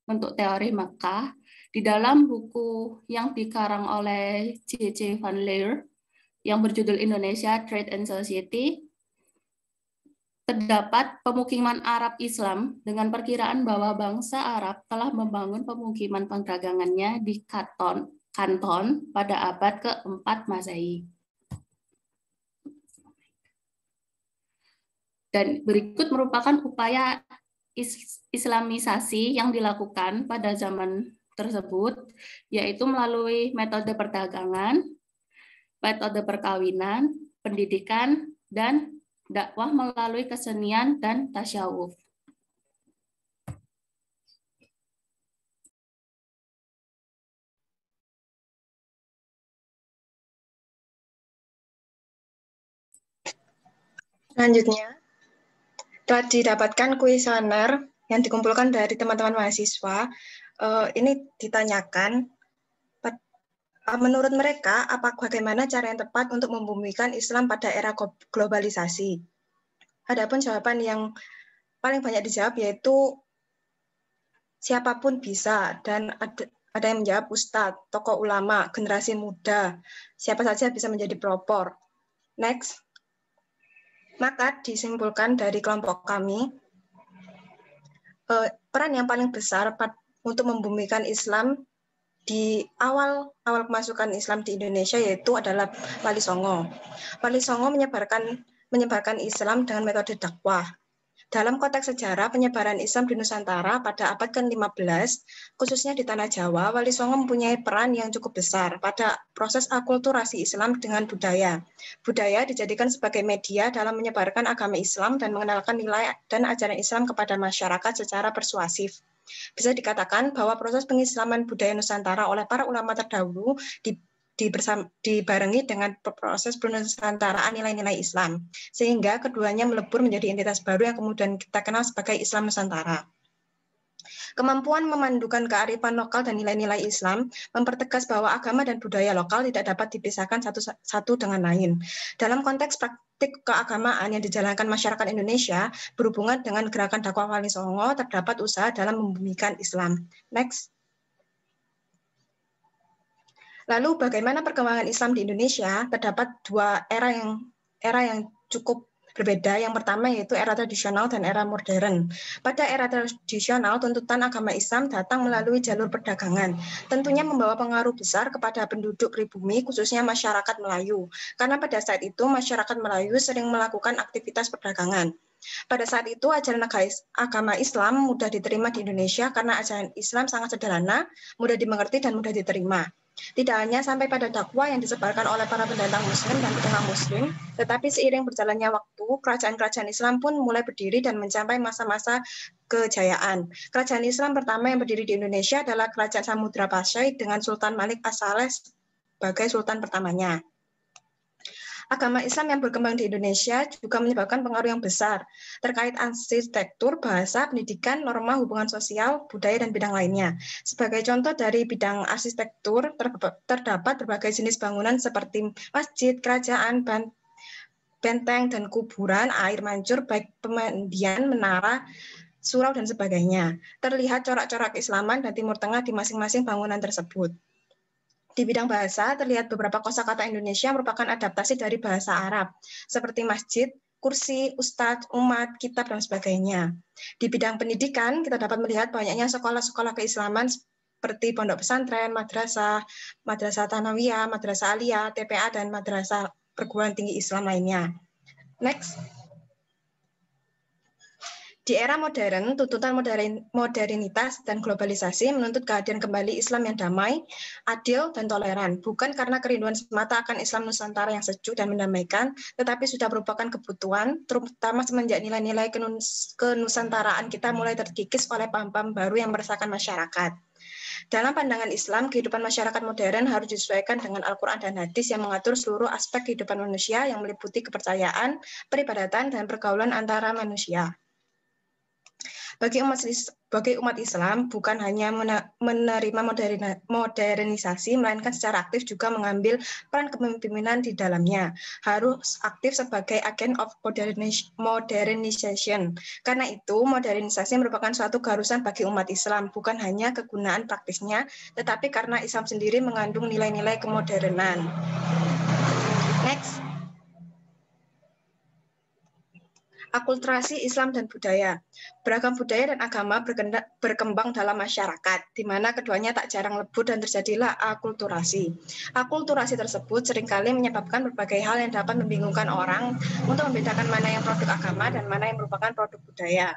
untuk teori Mekah, di dalam buku yang dikarang oleh C.C. Van Leer yang berjudul Indonesia Trade and Society, terdapat pemukiman Arab Islam dengan perkiraan bahwa bangsa Arab telah membangun pemukiman perdagangannya di Kanton pada abad ke-4 Masehi. Dan berikut merupakan upaya Islamisasi yang dilakukan pada zaman tersebut, yaitu melalui metode perdagangan, metode perkawinan, pendidikan, dan dakwah melalui kesenian dan tasyawuf. Selanjutnya, telah didapatkan kuesioner yang dikumpulkan dari teman-teman mahasiswa. Ini ditanyakan, menurut mereka, bagaimana cara yang tepat untuk membumikan Islam pada era globalisasi? Adapun jawaban yang paling banyak dijawab yaitu siapapun bisa, dan ada yang menjawab ustadz, tokoh ulama, generasi muda, siapa saja bisa menjadi pelopor. Next. Maka disimpulkan dari kelompok kami, peran yang paling besar untuk membumikan Islam di awal kemasukan Islam di Indonesia yaitu adalah Wali Songo. Wali Songo menyebarkan Islam dengan metode dakwah. Dalam konteks sejarah penyebaran Islam di Nusantara pada abad ke-15, khususnya di Tanah Jawa, Wali Songo mempunyai peran yang cukup besar pada proses akulturasi Islam dengan budaya. Budaya dijadikan sebagai media dalam menyebarkan agama Islam dan mengenalkan nilai dan ajaran Islam kepada masyarakat secara persuasif. Bisa dikatakan bahwa proses pengislaman budaya Nusantara oleh para ulama terdahulu dibarengi dengan proses penusantaraan nilai-nilai Islam, sehingga keduanya melebur menjadi entitas baru yang kemudian kita kenal sebagai Islam Nusantara. Kemampuan memandukan kearifan lokal dan nilai-nilai Islam mempertegas bahwa agama dan budaya lokal tidak dapat dipisahkan satu dengan lain. Dalam konteks praktik keagamaan yang dijalankan masyarakat Indonesia berhubungan dengan gerakan dakwah Wali Songo, terdapat usaha dalam membumikan Islam. Next. Lalu bagaimana perkembangan Islam di Indonesia? Terdapat dua era yang cukup berbeda. Yang pertama yaitu era tradisional dan era modern. Pada era tradisional, tuntutan agama Islam datang melalui jalur perdagangan. Tentunya membawa pengaruh besar kepada penduduk pribumi, khususnya masyarakat Melayu. Karena pada saat itu, masyarakat Melayu sering melakukan aktivitas perdagangan. Pada saat itu, ajaran agama Islam mudah diterima di Indonesia karena ajaran Islam sangat sederhana, mudah dimengerti, dan mudah diterima. Tidak hanya sampai pada dakwah yang disebarkan oleh para pendatang Muslim dan penengah Muslim, tetapi seiring berjalannya waktu, kerajaan-kerajaan Islam pun mulai berdiri dan mencapai masa-masa kejayaan. Kerajaan Islam pertama yang berdiri di Indonesia adalah Kerajaan Samudra Pasai dengan Sultan Malik As-Saleh sebagai sultan pertamanya. Agama Islam yang berkembang di Indonesia juga menyebabkan pengaruh yang besar terkait arsitektur, bahasa, pendidikan, norma, hubungan sosial, budaya, dan bidang lainnya. Sebagai contoh dari bidang arsitektur, terdapat berbagai jenis bangunan seperti masjid, kerajaan, benteng, dan kuburan, air mancur, baik pemandian, menara, surau, dan sebagainya. Terlihat corak-corak keislaman dan Timur Tengah di masing-masing bangunan tersebut. Di bidang bahasa, terlihat beberapa kosakata Indonesia merupakan adaptasi dari bahasa Arab, seperti masjid, kursi, ustadz, umat, kitab, dan sebagainya. Di bidang pendidikan, kita dapat melihat banyaknya sekolah-sekolah keislaman seperti pondok pesantren, madrasah, madrasah Thanawiyah, madrasah Aliyah, TPA, dan madrasah perguruan tinggi Islam lainnya. Next. Di era modern, tuntutan modernitas dan globalisasi menuntut kehadiran kembali Islam yang damai, adil, dan toleran, bukan karena kerinduan semata akan Islam Nusantara yang sejuk dan mendamaikan, tetapi sudah merupakan kebutuhan, terutama semenjak nilai-nilai kenusantaraan kita mulai terkikis oleh paham-paham baru yang meresahkan masyarakat. Dalam pandangan Islam, kehidupan masyarakat modern harus disesuaikan dengan Al-Quran dan Hadis yang mengatur seluruh aspek kehidupan manusia yang meliputi kepercayaan, peribadatan, dan pergaulan antara manusia. Bagi umat Islam, bukan hanya menerima modernisasi, melainkan secara aktif juga mengambil peran kepemimpinan di dalamnya. Harus aktif sebagai agent of modernization. Karena itu, modernisasi merupakan suatu keharusan bagi umat Islam, bukan hanya kegunaan praktisnya, tetapi karena Islam sendiri mengandung nilai-nilai kemodernan. Next. Akulturasi Islam dan budaya. Beragam budaya dan agama berkembang dalam masyarakat, di mana keduanya tak jarang lebur dan terjadilah akulturasi. Akulturasi tersebut seringkali menyebabkan berbagai hal yang dapat membingungkan orang untuk membedakan mana yang produk agama dan mana yang merupakan produk budaya.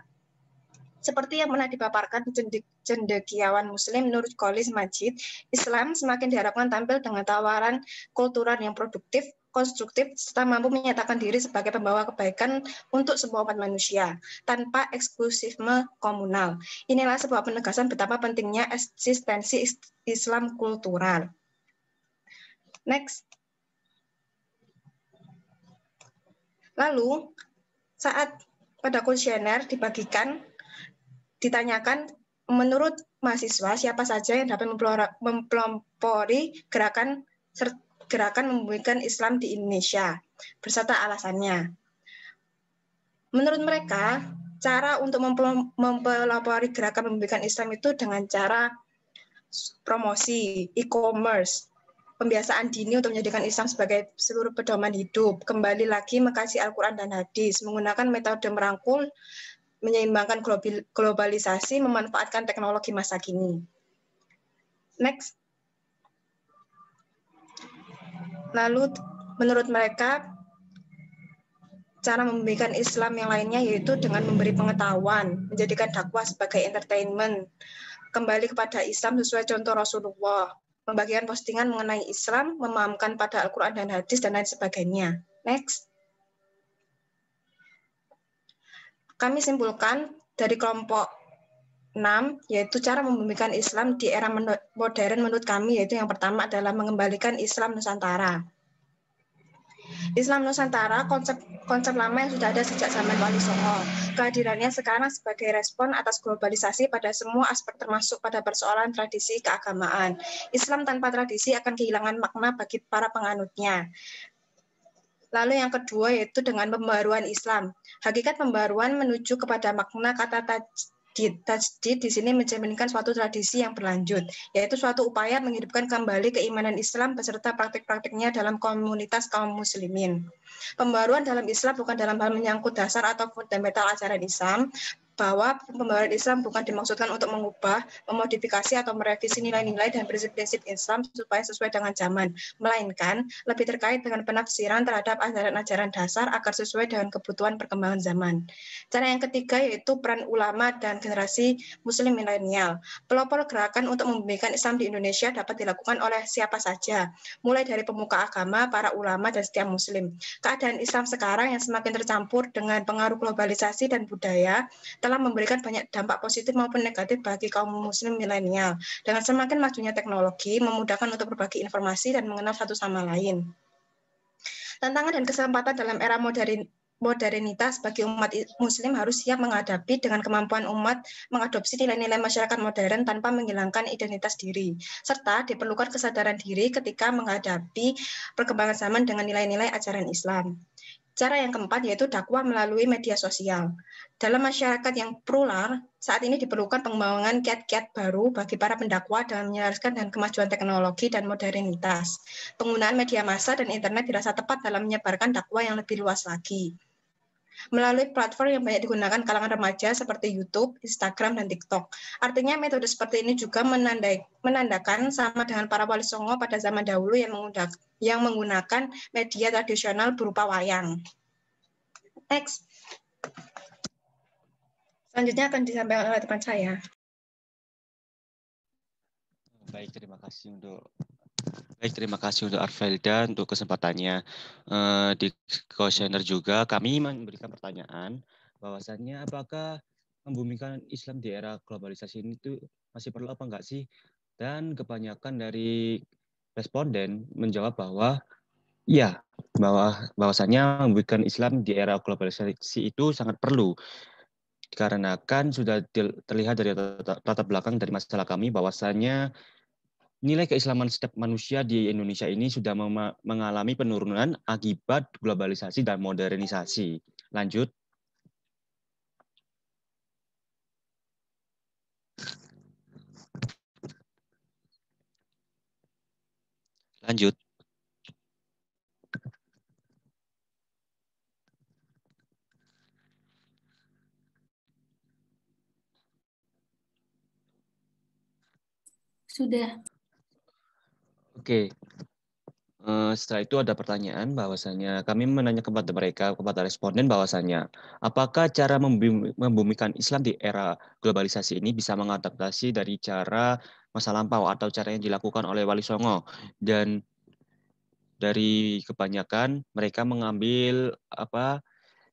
Seperti yang pernah dipaparkan cendekiawan Muslim Nur Kholis Majid, Islam semakin diharapkan tampil dengan tawaran kultural yang produktif, konstruktif, serta mampu menyatakan diri sebagai pembawa kebaikan untuk semua umat manusia, tanpa eksklusifme komunal. Inilah sebuah penegasan betapa pentingnya eksistensi Islam kultural. Next. Lalu, saat pada kuesioner ditanyakan menurut mahasiswa siapa saja yang dapat mempelopori gerakan membumikan Islam di Indonesia, beserta alasannya. Menurut mereka, cara untuk mempelopori gerakan membumikan Islam itu dengan cara promosi, e-commerce, pembiasaan dini untuk menjadikan Islam sebagai seluruh pedoman hidup, kembali lagi mengkaji Al-Quran dan Hadis, menggunakan metode merangkul, menyeimbangkan globalisasi, memanfaatkan teknologi masa kini. Next. Lalu menurut mereka, cara membumikan Islam yang lainnya yaitu dengan memberi pengetahuan, menjadikan dakwah sebagai entertainment, kembali kepada Islam sesuai contoh Rasulullah, membagikan postingan mengenai Islam, memahamkan pada Al-Quran dan Hadis, dan lain sebagainya. Next. Kami simpulkan dari kelompok yaitu cara membumikan Islam di era modern menurut kami, yaitu yang pertama adalah mengembalikan Islam Nusantara. Islam Nusantara konsep lama yang sudah ada sejak zaman Wali Songo. Kehadirannya sekarang sebagai respon atas globalisasi pada semua aspek termasuk pada persoalan tradisi keagamaan. Islam tanpa tradisi akan kehilangan makna bagi para penganutnya. Lalu yang kedua yaitu dengan pembaruan Islam. Hakikat pembaruan menuju kepada makna kata tajdid di sini mencerminkan suatu tradisi yang berlanjut, yaitu suatu upaya menghidupkan kembali keimanan Islam beserta praktik-praktiknya dalam komunitas kaum muslimin. Pembaruan dalam Islam bukan dalam hal menyangkut dasar atau fundamental ajaran Islam, bahwa pembaruan Islam bukan dimaksudkan untuk mengubah, memodifikasi atau merevisi nilai-nilai dan prinsip-prinsip Islam supaya sesuai dengan zaman, melainkan lebih terkait dengan penafsiran terhadap ajaran-ajaran dasar agar sesuai dengan kebutuhan perkembangan zaman. Cara yang ketiga yaitu peran ulama dan generasi muslim milenial. Pelopor gerakan untuk membumikan Islam di Indonesia dapat dilakukan oleh siapa saja, mulai dari pemuka agama, para ulama, dan setiap muslim. Keadaan Islam sekarang yang semakin tercampur dengan pengaruh globalisasi dan budaya telah memberikan banyak dampak positif maupun negatif bagi kaum muslim milenial. Dengan semakin majunya teknologi, memudahkan untuk berbagi informasi dan mengenal satu sama lain. Tantangan dan kesempatan dalam era modernitas bagi umat muslim harus siap menghadapi dengan kemampuan umat mengadopsi nilai-nilai masyarakat modern tanpa menghilangkan identitas diri, serta diperlukan kesadaran diri ketika menghadapi perkembangan zaman dengan nilai-nilai ajaran Islam. Cara yang keempat yaitu dakwah melalui media sosial. Dalam masyarakat yang plural, saat ini diperlukan pengembangan kiat-kiat baru bagi para pendakwah dalam menyelaraskan dan kemajuan teknologi dan modernitas. Penggunaan media massa dan internet dirasa tepat dalam menyebarkan dakwah yang lebih luas lagi. Melalui platform yang banyak digunakan kalangan remaja seperti YouTube, Instagram, dan TikTok. Artinya metode seperti ini juga menandakan sama dengan para wali songo pada zaman dahulu yang menggunakan media tradisional berupa wayang. Next. Selanjutnya akan disampaikan oleh teman saya. Baik, terima kasih untuk Arvelda untuk kesempatannya. Di questionnaire juga kami memberikan pertanyaan bahwasannya apakah membumikan Islam di era globalisasi ini itu masih perlu apa enggak sih? Dan kebanyakan dari responden menjawab bahwa iya, bahwasannya membumikan Islam di era globalisasi itu sangat perlu. Dikarenakan sudah terlihat dari latar belakang dari masalah kami bahwasannya nilai keislaman setiap manusia di Indonesia ini sudah mengalami penurunan akibat globalisasi dan modernisasi. Lanjut. Lanjut. Sudah. Oke. Setelah itu ada pertanyaan bahwasanya kami menanya kepada responden bahwasanya apakah cara membumikan Islam di era globalisasi ini bisa mengadaptasi dari cara masa lampau atau cara yang dilakukan oleh Wali Songo, dan dari kebanyakan mereka mengambil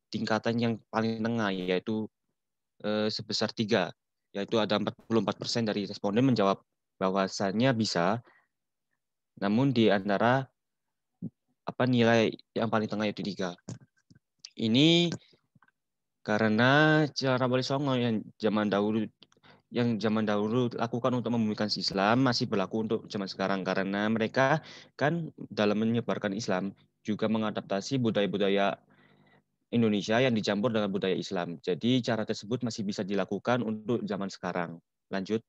tingkatan yang paling tengah yaitu sebesar 3, yaitu ada 44% dari responden menjawab bahwasannya bisa. Namun di antara nilai yang paling tengah yaitu 3. Ini karena cara Wali Songo yang zaman dahulu lakukan untuk membumikan Islam masih berlaku untuk zaman sekarang, karena mereka kan dalam menyebarkan Islam juga mengadaptasi budaya-budaya Indonesia yang dicampur dengan budaya Islam. Jadi cara tersebut masih bisa dilakukan untuk zaman sekarang. Lanjut.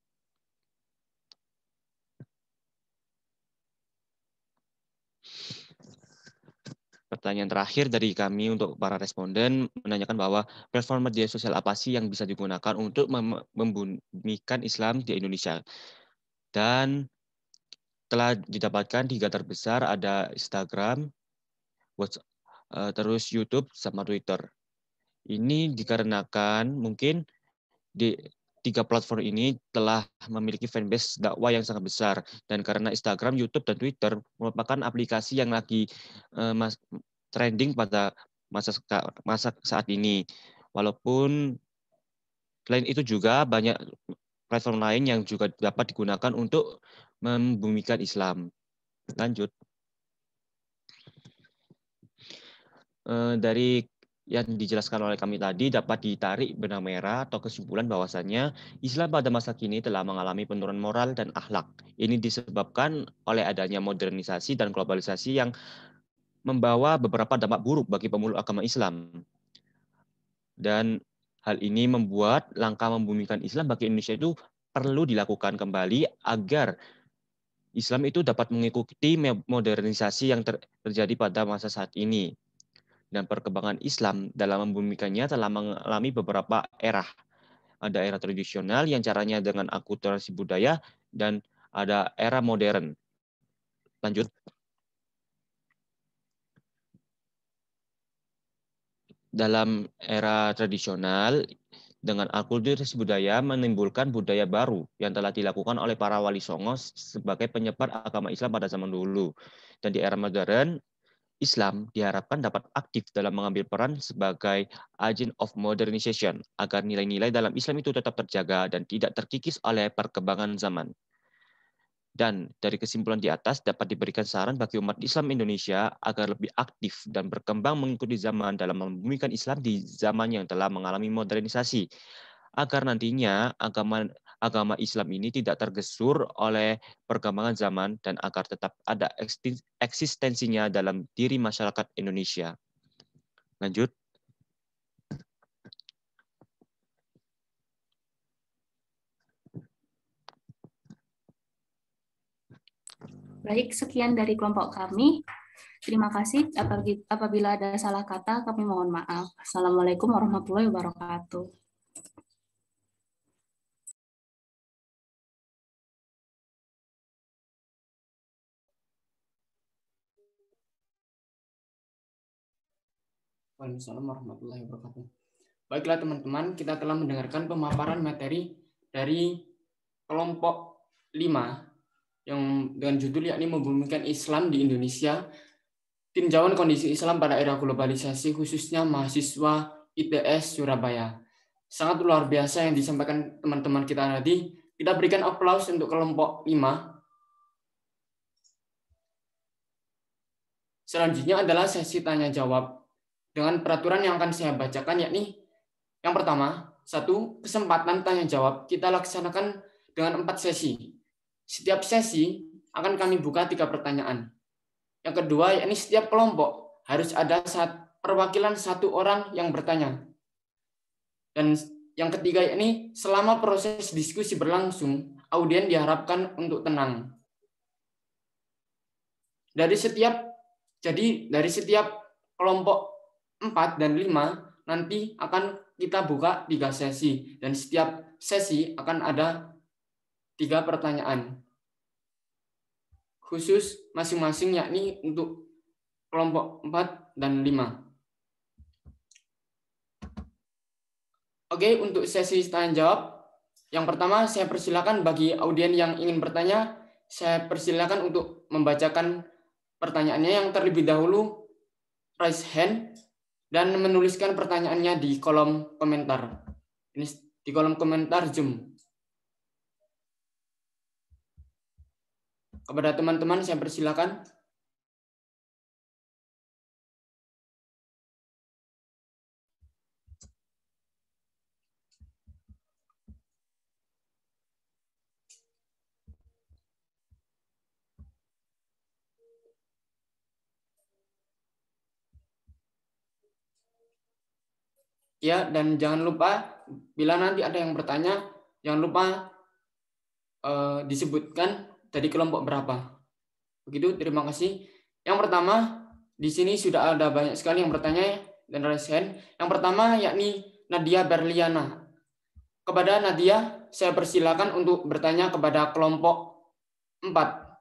Pertanyaan terakhir dari kami untuk para responden menanyakan bahwa platform media sosial apa sih yang bisa digunakan untuk membumikan Islam di Indonesia. Dan telah didapatkan 3 terbesar, ada Instagram, terus YouTube, sama Twitter. Ini dikarenakan mungkin di 3 platform ini telah memiliki fanbase dakwah yang sangat besar, dan karena Instagram, YouTube, dan Twitter merupakan aplikasi yang lagi trending pada masa saat ini. Walaupun selain itu juga banyak platform lain yang juga dapat digunakan untuk membumikan Islam. Lanjut. Dari yang dijelaskan oleh kami tadi dapat ditarik benang merah atau kesimpulan bahwasannya Islam pada masa kini telah mengalami penurunan moral dan akhlak. Ini disebabkan oleh adanya modernisasi dan globalisasi yang membawa beberapa dampak buruk bagi pemeluk agama Islam. Dan hal ini membuat langkah membumikan Islam bagi Indonesia itu perlu dilakukan kembali agar Islam itu dapat mengikuti modernisasi yang terjadi pada masa saat ini. Dan perkembangan Islam dalam membumikannya telah mengalami beberapa era. Ada era tradisional yang caranya dengan akulturasi budaya dan ada era modern. Lanjut. Dalam era tradisional, dengan akulturasi budaya menimbulkan budaya baru yang telah dilakukan oleh para wali songo sebagai penyebar agama Islam pada zaman dulu. Dan di era modern, Islam diharapkan dapat aktif dalam mengambil peran sebagai agent of modernization agar nilai-nilai dalam Islam itu tetap terjaga dan tidak terkikis oleh perkembangan zaman. Dan dari kesimpulan di atas dapat diberikan saran bagi umat Islam Indonesia agar lebih aktif dan berkembang mengikuti zaman dalam membumikan Islam di zaman yang telah mengalami modernisasi, agar nantinya agama Islam ini tidak tergesur oleh perkembangan zaman dan agar tetap ada eksistensinya dalam diri masyarakat Indonesia. Lanjut. Baik, sekian dari kelompok kami. Terima kasih. Apabila ada salah kata, kami mohon maaf. Assalamualaikum warahmatullahi wabarakatuh. Waalaikumsalam warahmatullahi wabarakatuh. Baiklah teman-teman, kita telah mendengarkan pemaparan materi dari kelompok 5 yang dengan judul yakni membumikan Islam di Indonesia, tinjauan kondisi Islam pada era globalisasi khususnya mahasiswa ITS Surabaya. Sangat luar biasa yang disampaikan teman-teman kita tadi. Kita berikan aplaus untuk kelompok 5. Selanjutnya adalah sesi tanya jawab dengan peraturan yang akan saya bacakan, yakni yang pertama, 1, kesempatan tanya jawab kita laksanakan dengan 4 sesi. Setiap sesi akan kami buka 3 pertanyaan. Yang kedua, yakni setiap kelompok harus ada perwakilan 1 orang yang bertanya. Dan yang ketiga, yakni selama proses diskusi berlangsung, audien diharapkan untuk tenang. Dari setiap kelompok 4 dan 5 nanti akan kita buka 3 sesi. Dan setiap sesi akan ada 3 pertanyaan khusus masing-masing, yakni untuk kelompok 4 dan 5. Oke, untuk sesi tanya jawab, yang pertama saya persilakan bagi audien yang ingin bertanya, saya persilakan untuk membacakan pertanyaannya. Yang terlebih dahulu raise hand dan menuliskan pertanyaannya di kolom komentar. Ini di kolom komentar Zoom. Kepada teman-teman saya persilakan. Ya, dan jangan lupa bila nanti ada yang bertanya, jangan lupa disebutkan dari kelompok berapa. Begitu, terima kasih. Yang pertama, di sini sudah ada banyak sekali yang bertanya dan raise hand. Yang pertama yakni Nadia Berliana. Kepada Nadia, saya persilakan untuk bertanya kepada kelompok 4.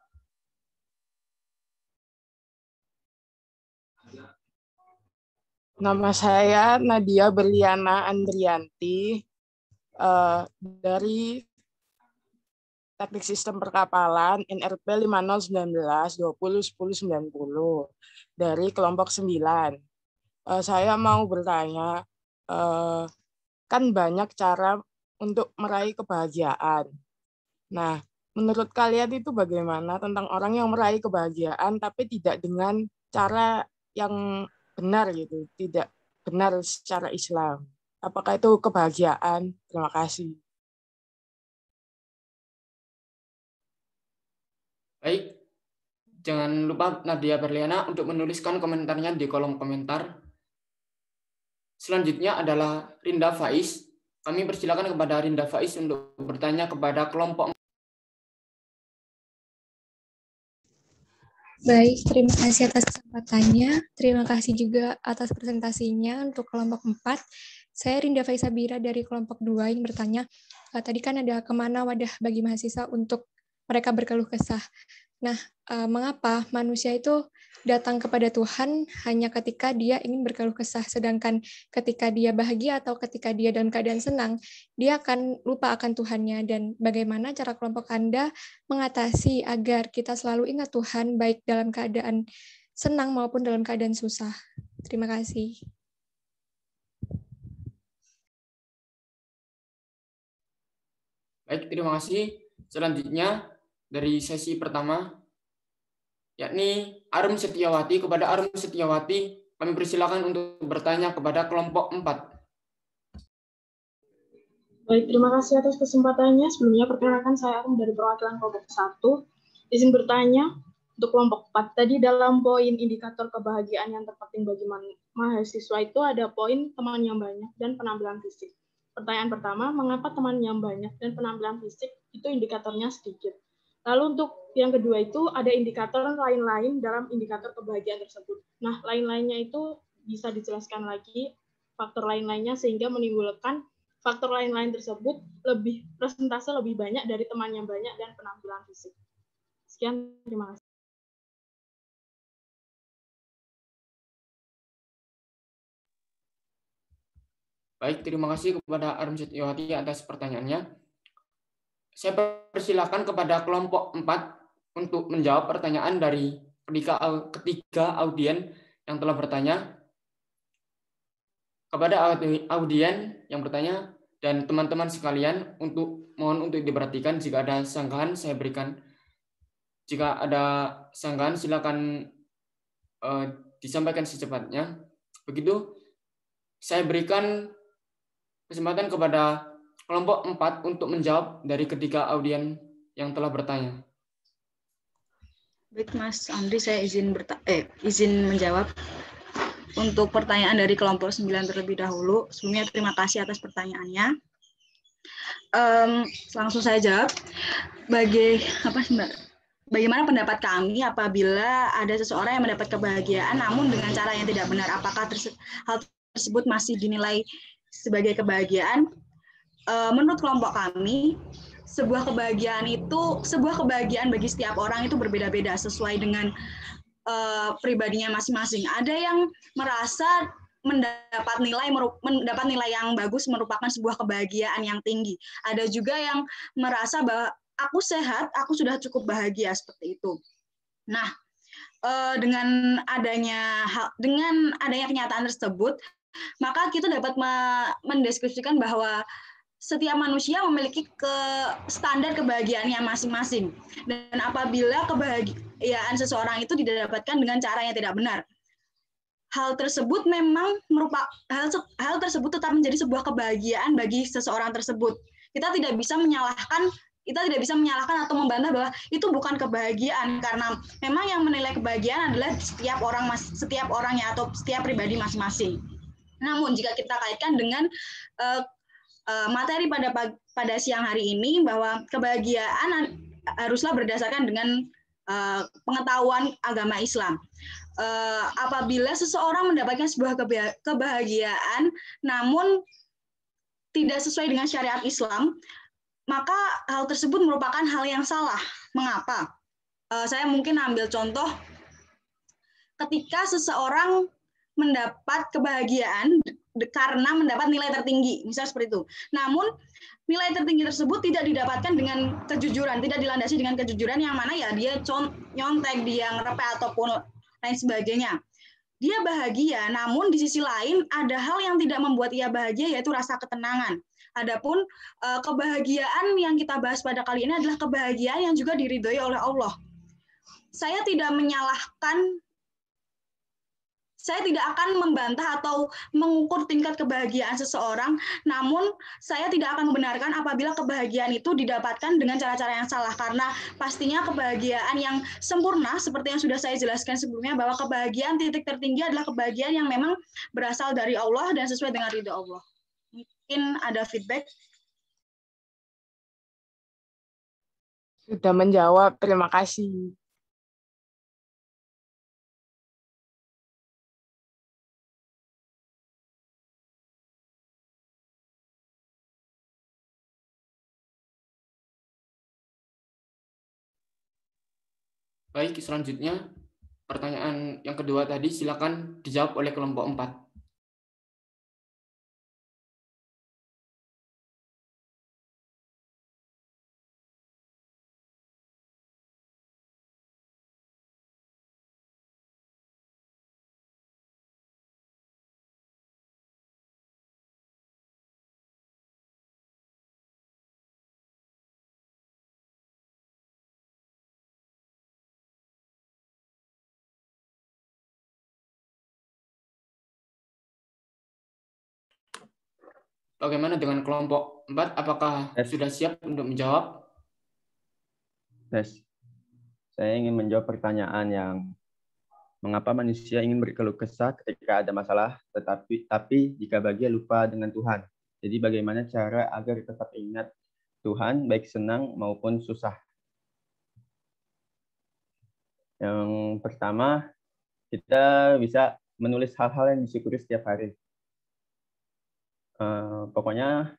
Nama saya Nadia Berliana Andrianti dari Teknik Sistem Perkapalan NRP 5019-2010-90 dari kelompok 9. Saya mau bertanya, kan banyak cara untuk meraih kebahagiaan. Nah, menurut kalian itu bagaimana tentang orang yang meraih kebahagiaan tapi tidak dengan cara yang benar gitu, tidak benar secara Islam? Apakah itu kebahagiaan? Terima kasih. Baik, jangan lupa Nadia Berliana untuk menuliskan komentarnya di kolom komentar. Selanjutnya adalah Rinda Faiz. Kami persilakan kepada Rinda Faiz untuk bertanya kepada kelompok. Baik, terima kasih atas kesempatannya. Terima kasih juga atas presentasinya untuk kelompok 4. Saya Rinda Faiz Sabira dari kelompok 2 yang bertanya, tadi kan ada kemana wadah bagi mahasiswa untuk mereka berkeluh kesah. Nah, mengapa manusia itu datang kepada Tuhan hanya ketika dia ingin berkeluh kesah, sedangkan ketika dia bahagia atau ketika dia dalam keadaan senang, dia akan lupa akan Tuhannya. Dan bagaimana cara kelompok Anda mengatasi agar kita selalu ingat Tuhan baik dalam keadaan senang maupun dalam keadaan susah? Terima kasih. Baik, terima kasih. Selanjutnya dari sesi pertama, yakni Arum Setiawati. Kepada Arum Setiawati, kami persilakan untuk bertanya kepada kelompok 4. Baik, terima kasih atas kesempatannya. Sebelumnya perkenalkan saya Arum dari perwakilan kelompok 1. Izin bertanya untuk kelompok 4. Tadi dalam poin indikator kebahagiaan yang terpenting bagi mahasiswa itu ada poin teman yang banyak dan penampilan fisik. Pertanyaan pertama, mengapa teman yang banyak dan penampilan fisik itu indikatornya sedikit? Lalu untuk yang kedua itu ada indikator lain-lain dalam indikator kebahagiaan tersebut. Nah, lain-lainnya itu bisa dijelaskan lagi faktor lain-lainnya sehingga menimbulkan faktor lain-lain tersebut persentase lebih banyak dari teman yang banyak dan penampilan fisik. Sekian, terima kasih. Baik, terima kasih kepada Arum Setiawati atas pertanyaannya. Saya persilakan kepada kelompok 4 untuk menjawab pertanyaan dari ketiga audien yang telah bertanya. Kepada audien yang bertanya dan teman-teman sekalian, mohon untuk diperhatikan jika ada sanggahan saya berikan. Jika ada sanggahan silakan disampaikan secepatnya. Begitu, saya berikan kesempatan kepada kelompok 4 untuk menjawab dari ketiga audien yang telah bertanya. Baik, Mas Andri, saya izin menjawab untuk pertanyaan dari kelompok 9 terlebih dahulu. Sebelumnya terima kasih atas pertanyaannya. Langsung saya jawab. Bagaimana pendapat kami apabila ada seseorang yang mendapat kebahagiaan namun dengan cara yang tidak benar? Apakah hal tersebut masih dinilai sebagai kebahagiaan? Menurut kelompok kami, sebuah kebahagiaan bagi setiap orang itu berbeda-beda sesuai dengan pribadinya masing-masing. Ada yang merasa mendapat nilai yang bagus merupakan sebuah kebahagiaan yang tinggi. Ada juga yang merasa bahwa aku sehat, aku sudah cukup bahagia, seperti itu. Nah, dengan adanya kenyataan tersebut, maka kita dapat mendeskripsikan bahwa setiap manusia memiliki standar kebahagiaannya masing-masing. Dan apabila kebahagiaan seseorang itu didapatkan dengan cara yang tidak benar, hal tersebut tetap menjadi sebuah kebahagiaan bagi seseorang tersebut. Kita tidak bisa menyalahkan atau membantah bahwa itu bukan kebahagiaan, karena memang yang menilai kebahagiaan adalah setiap orangnya atau setiap pribadi masing-masing. Namun jika kita kaitkan dengan materi pada siang hari ini, bahwa kebahagiaan haruslah berdasarkan dengan pengetahuan agama Islam. Apabila seseorang mendapatkan sebuah kebahagiaan namun tidak sesuai dengan syariat Islam, maka hal tersebut merupakan hal yang salah. Mengapa? Saya mungkin ambil contoh ketika seseorang mendapat kebahagiaan karena mendapat nilai tertinggi, misal seperti itu. Namun nilai tertinggi tersebut tidak didapatkan dengan kejujuran, tidak dilandasi dengan kejujuran, yang mana ya dia nyontek, dia ngerepek ataupun lain sebagainya. Dia bahagia, namun di sisi lain ada hal yang tidak membuat ia bahagia, yaitu rasa ketenangan. Adapun kebahagiaan yang kita bahas pada kali ini adalah kebahagiaan yang juga diridhoi oleh Allah. Saya tidak menyalahkan, saya tidak akan membantah atau mengukur tingkat kebahagiaan seseorang, namun saya tidak akan membenarkan apabila kebahagiaan itu didapatkan dengan cara-cara yang salah, karena pastinya kebahagiaan yang sempurna, seperti yang sudah saya jelaskan sebelumnya, bahwa kebahagiaan titik tertinggi adalah kebahagiaan yang memang berasal dari Allah dan sesuai dengan ridha Allah. Mungkin ada feedback? Sudah menjawab, terima kasih. Baik, selanjutnya pertanyaan yang kedua tadi silakan dijawab oleh kelompok 4. Bagaimana dengan kelompok 4? Apakah sudah siap untuk menjawab? Yes. Saya ingin menjawab pertanyaan yang mengapa manusia ingin berkeluh kesah ketika ada masalah, tapi jika bahagia lupa dengan Tuhan. Jadi bagaimana cara agar tetap ingat Tuhan, baik senang maupun susah? Yang pertama, kita bisa menulis hal-hal yang disyukuri setiap hari. Pokoknya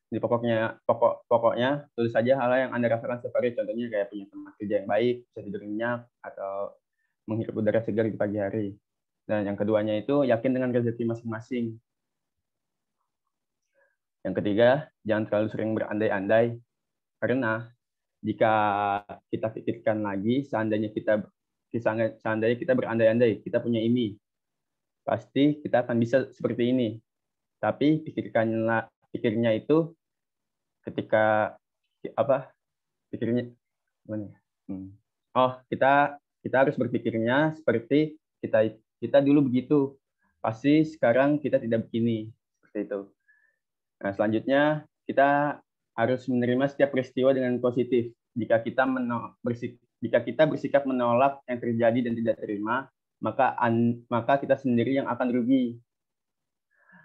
tulis saja hal yang Anda rasakan setiap hari, contohnya kayak punya tempat kerja yang baik, bisa tidur nyenyak, atau menghirup udara segar di pagi hari. Dan yang keduanya itu yakin dengan rezeki masing-masing. Yang ketiga, jangan terlalu sering berandai-andai, karena jika kita pikirkan lagi, seandainya kita berandai-andai, kita punya ini, pasti kita akan bisa seperti ini. Tapi pikirnya itu ketika pikirnya gimana? Kita harus berpikirnya seperti kita dulu begitu. Pasti sekarang kita tidak begini, seperti itu. Nah, selanjutnya kita harus menerima setiap peristiwa dengan positif. Jika kita bersikap menolak yang terjadi dan tidak terima, maka kita sendiri yang akan rugi.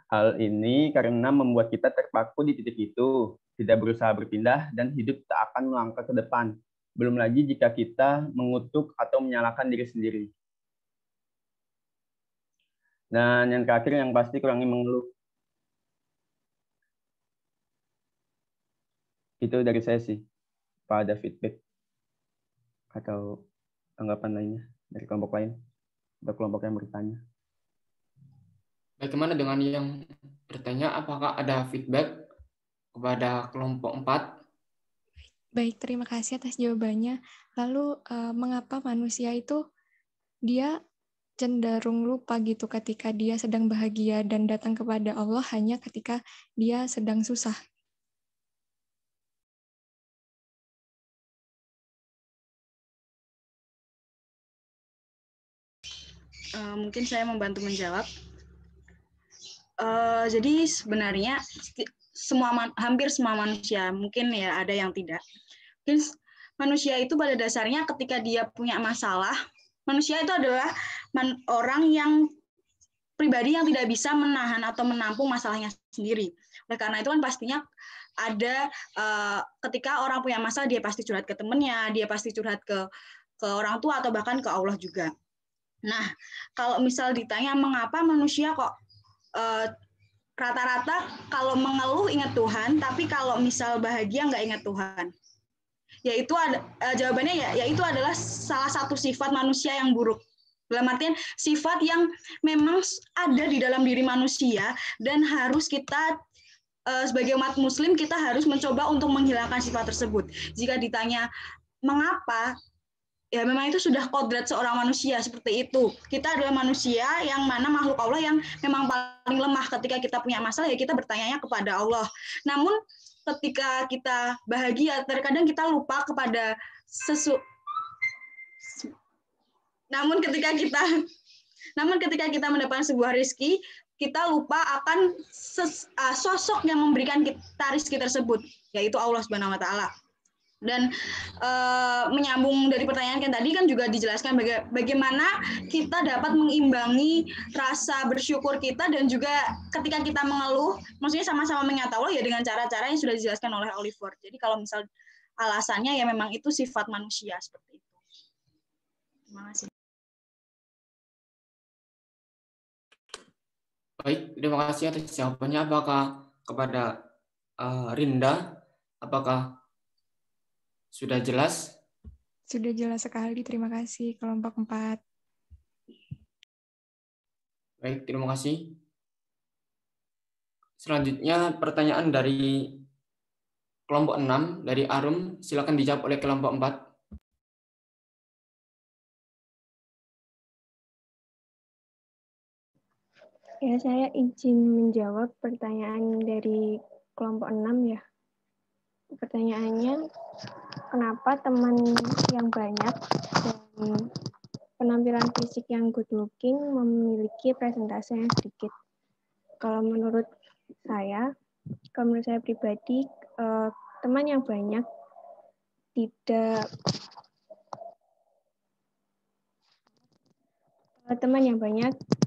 Hal ini karena membuat kita terpaku di titik itu, tidak berusaha berpindah, dan hidup tak akan melangkah ke depan. Belum lagi jika kita mengutuk atau menyalahkan diri sendiri. Dan yang terakhir yang pasti kurangi mengeluh. Itu dari saya sih. Apa ada feedback atau tanggapan lainnya dari kelompok lain? Atau kelompok yang bertanya? Bagaimana dengan yang bertanya, apakah ada feedback kepada kelompok 4? Baik, terima kasih atas jawabannya. Lalu, mengapa manusia itu dia cenderung lupa gitu ketika dia sedang bahagia dan datang kepada Allah hanya ketika dia sedang susah? Mungkin saya membantu menjawab. Jadi sebenarnya hampir semua manusia, mungkin ya ada yang tidak. Mungkin manusia itu pada dasarnya ketika dia punya masalah, manusia itu adalah orang yang pribadi yang tidak bisa menahan atau menampung masalahnya sendiri. Oleh karena itu kan pastinya ada ketika orang punya masalah, dia pasti curhat ke temannya, dia pasti curhat ke orang tua atau bahkan ke Allah juga. Nah, kalau misal ditanya mengapa manusia kok rata-rata kalau mengeluh ingat Tuhan, tapi kalau misal bahagia nggak ingat Tuhan. Yaitu jawabannya yaitu adalah salah satu sifat manusia yang buruk. Dalam artian sifat yang memang ada di dalam diri manusia dan harus kita sebagai umat muslim kita harus mencoba untuk menghilangkan sifat tersebut. Jika ditanya mengapa, ya memang itu sudah kodrat seorang manusia seperti itu. Kita adalah manusia yang mana makhluk Allah yang memang paling lemah. Ketika kita punya masalah ya kita bertanyanya kepada Allah. Namun ketika kita bahagia, terkadang kita lupa kepada namun ketika kita mendapatkan sebuah rezeki, kita lupa akan sosok yang memberikan kita rezeki tersebut, yaitu Allah Subhanahu wa taala. Dan menyambung dari pertanyaan yang tadi kan juga dijelaskan bagaimana kita dapat mengimbangi rasa bersyukur kita, dan juga ketika kita mengeluh, maksudnya sama-sama mengingat Allah ya dengan cara-cara yang sudah dijelaskan oleh Oliver. Jadi kalau misal alasannya ya memang itu sifat manusia seperti itu. Terima kasih. Baik, terima kasih atas jawabannya. Apakah kepada Rinda, apakah sudah jelas? Sudah jelas sekali, terima kasih kelompok 4. Baik, terima kasih. Selanjutnya pertanyaan dari kelompok 6 dari Arum, silakan dijawab oleh kelompok 4. Ya, saya izin menjawab pertanyaan dari kelompok 6 ya. Pertanyaannya, kenapa teman yang banyak dan penampilan fisik yang good looking memiliki presentase yang sedikit? Kalau menurut saya pribadi, teman yang banyak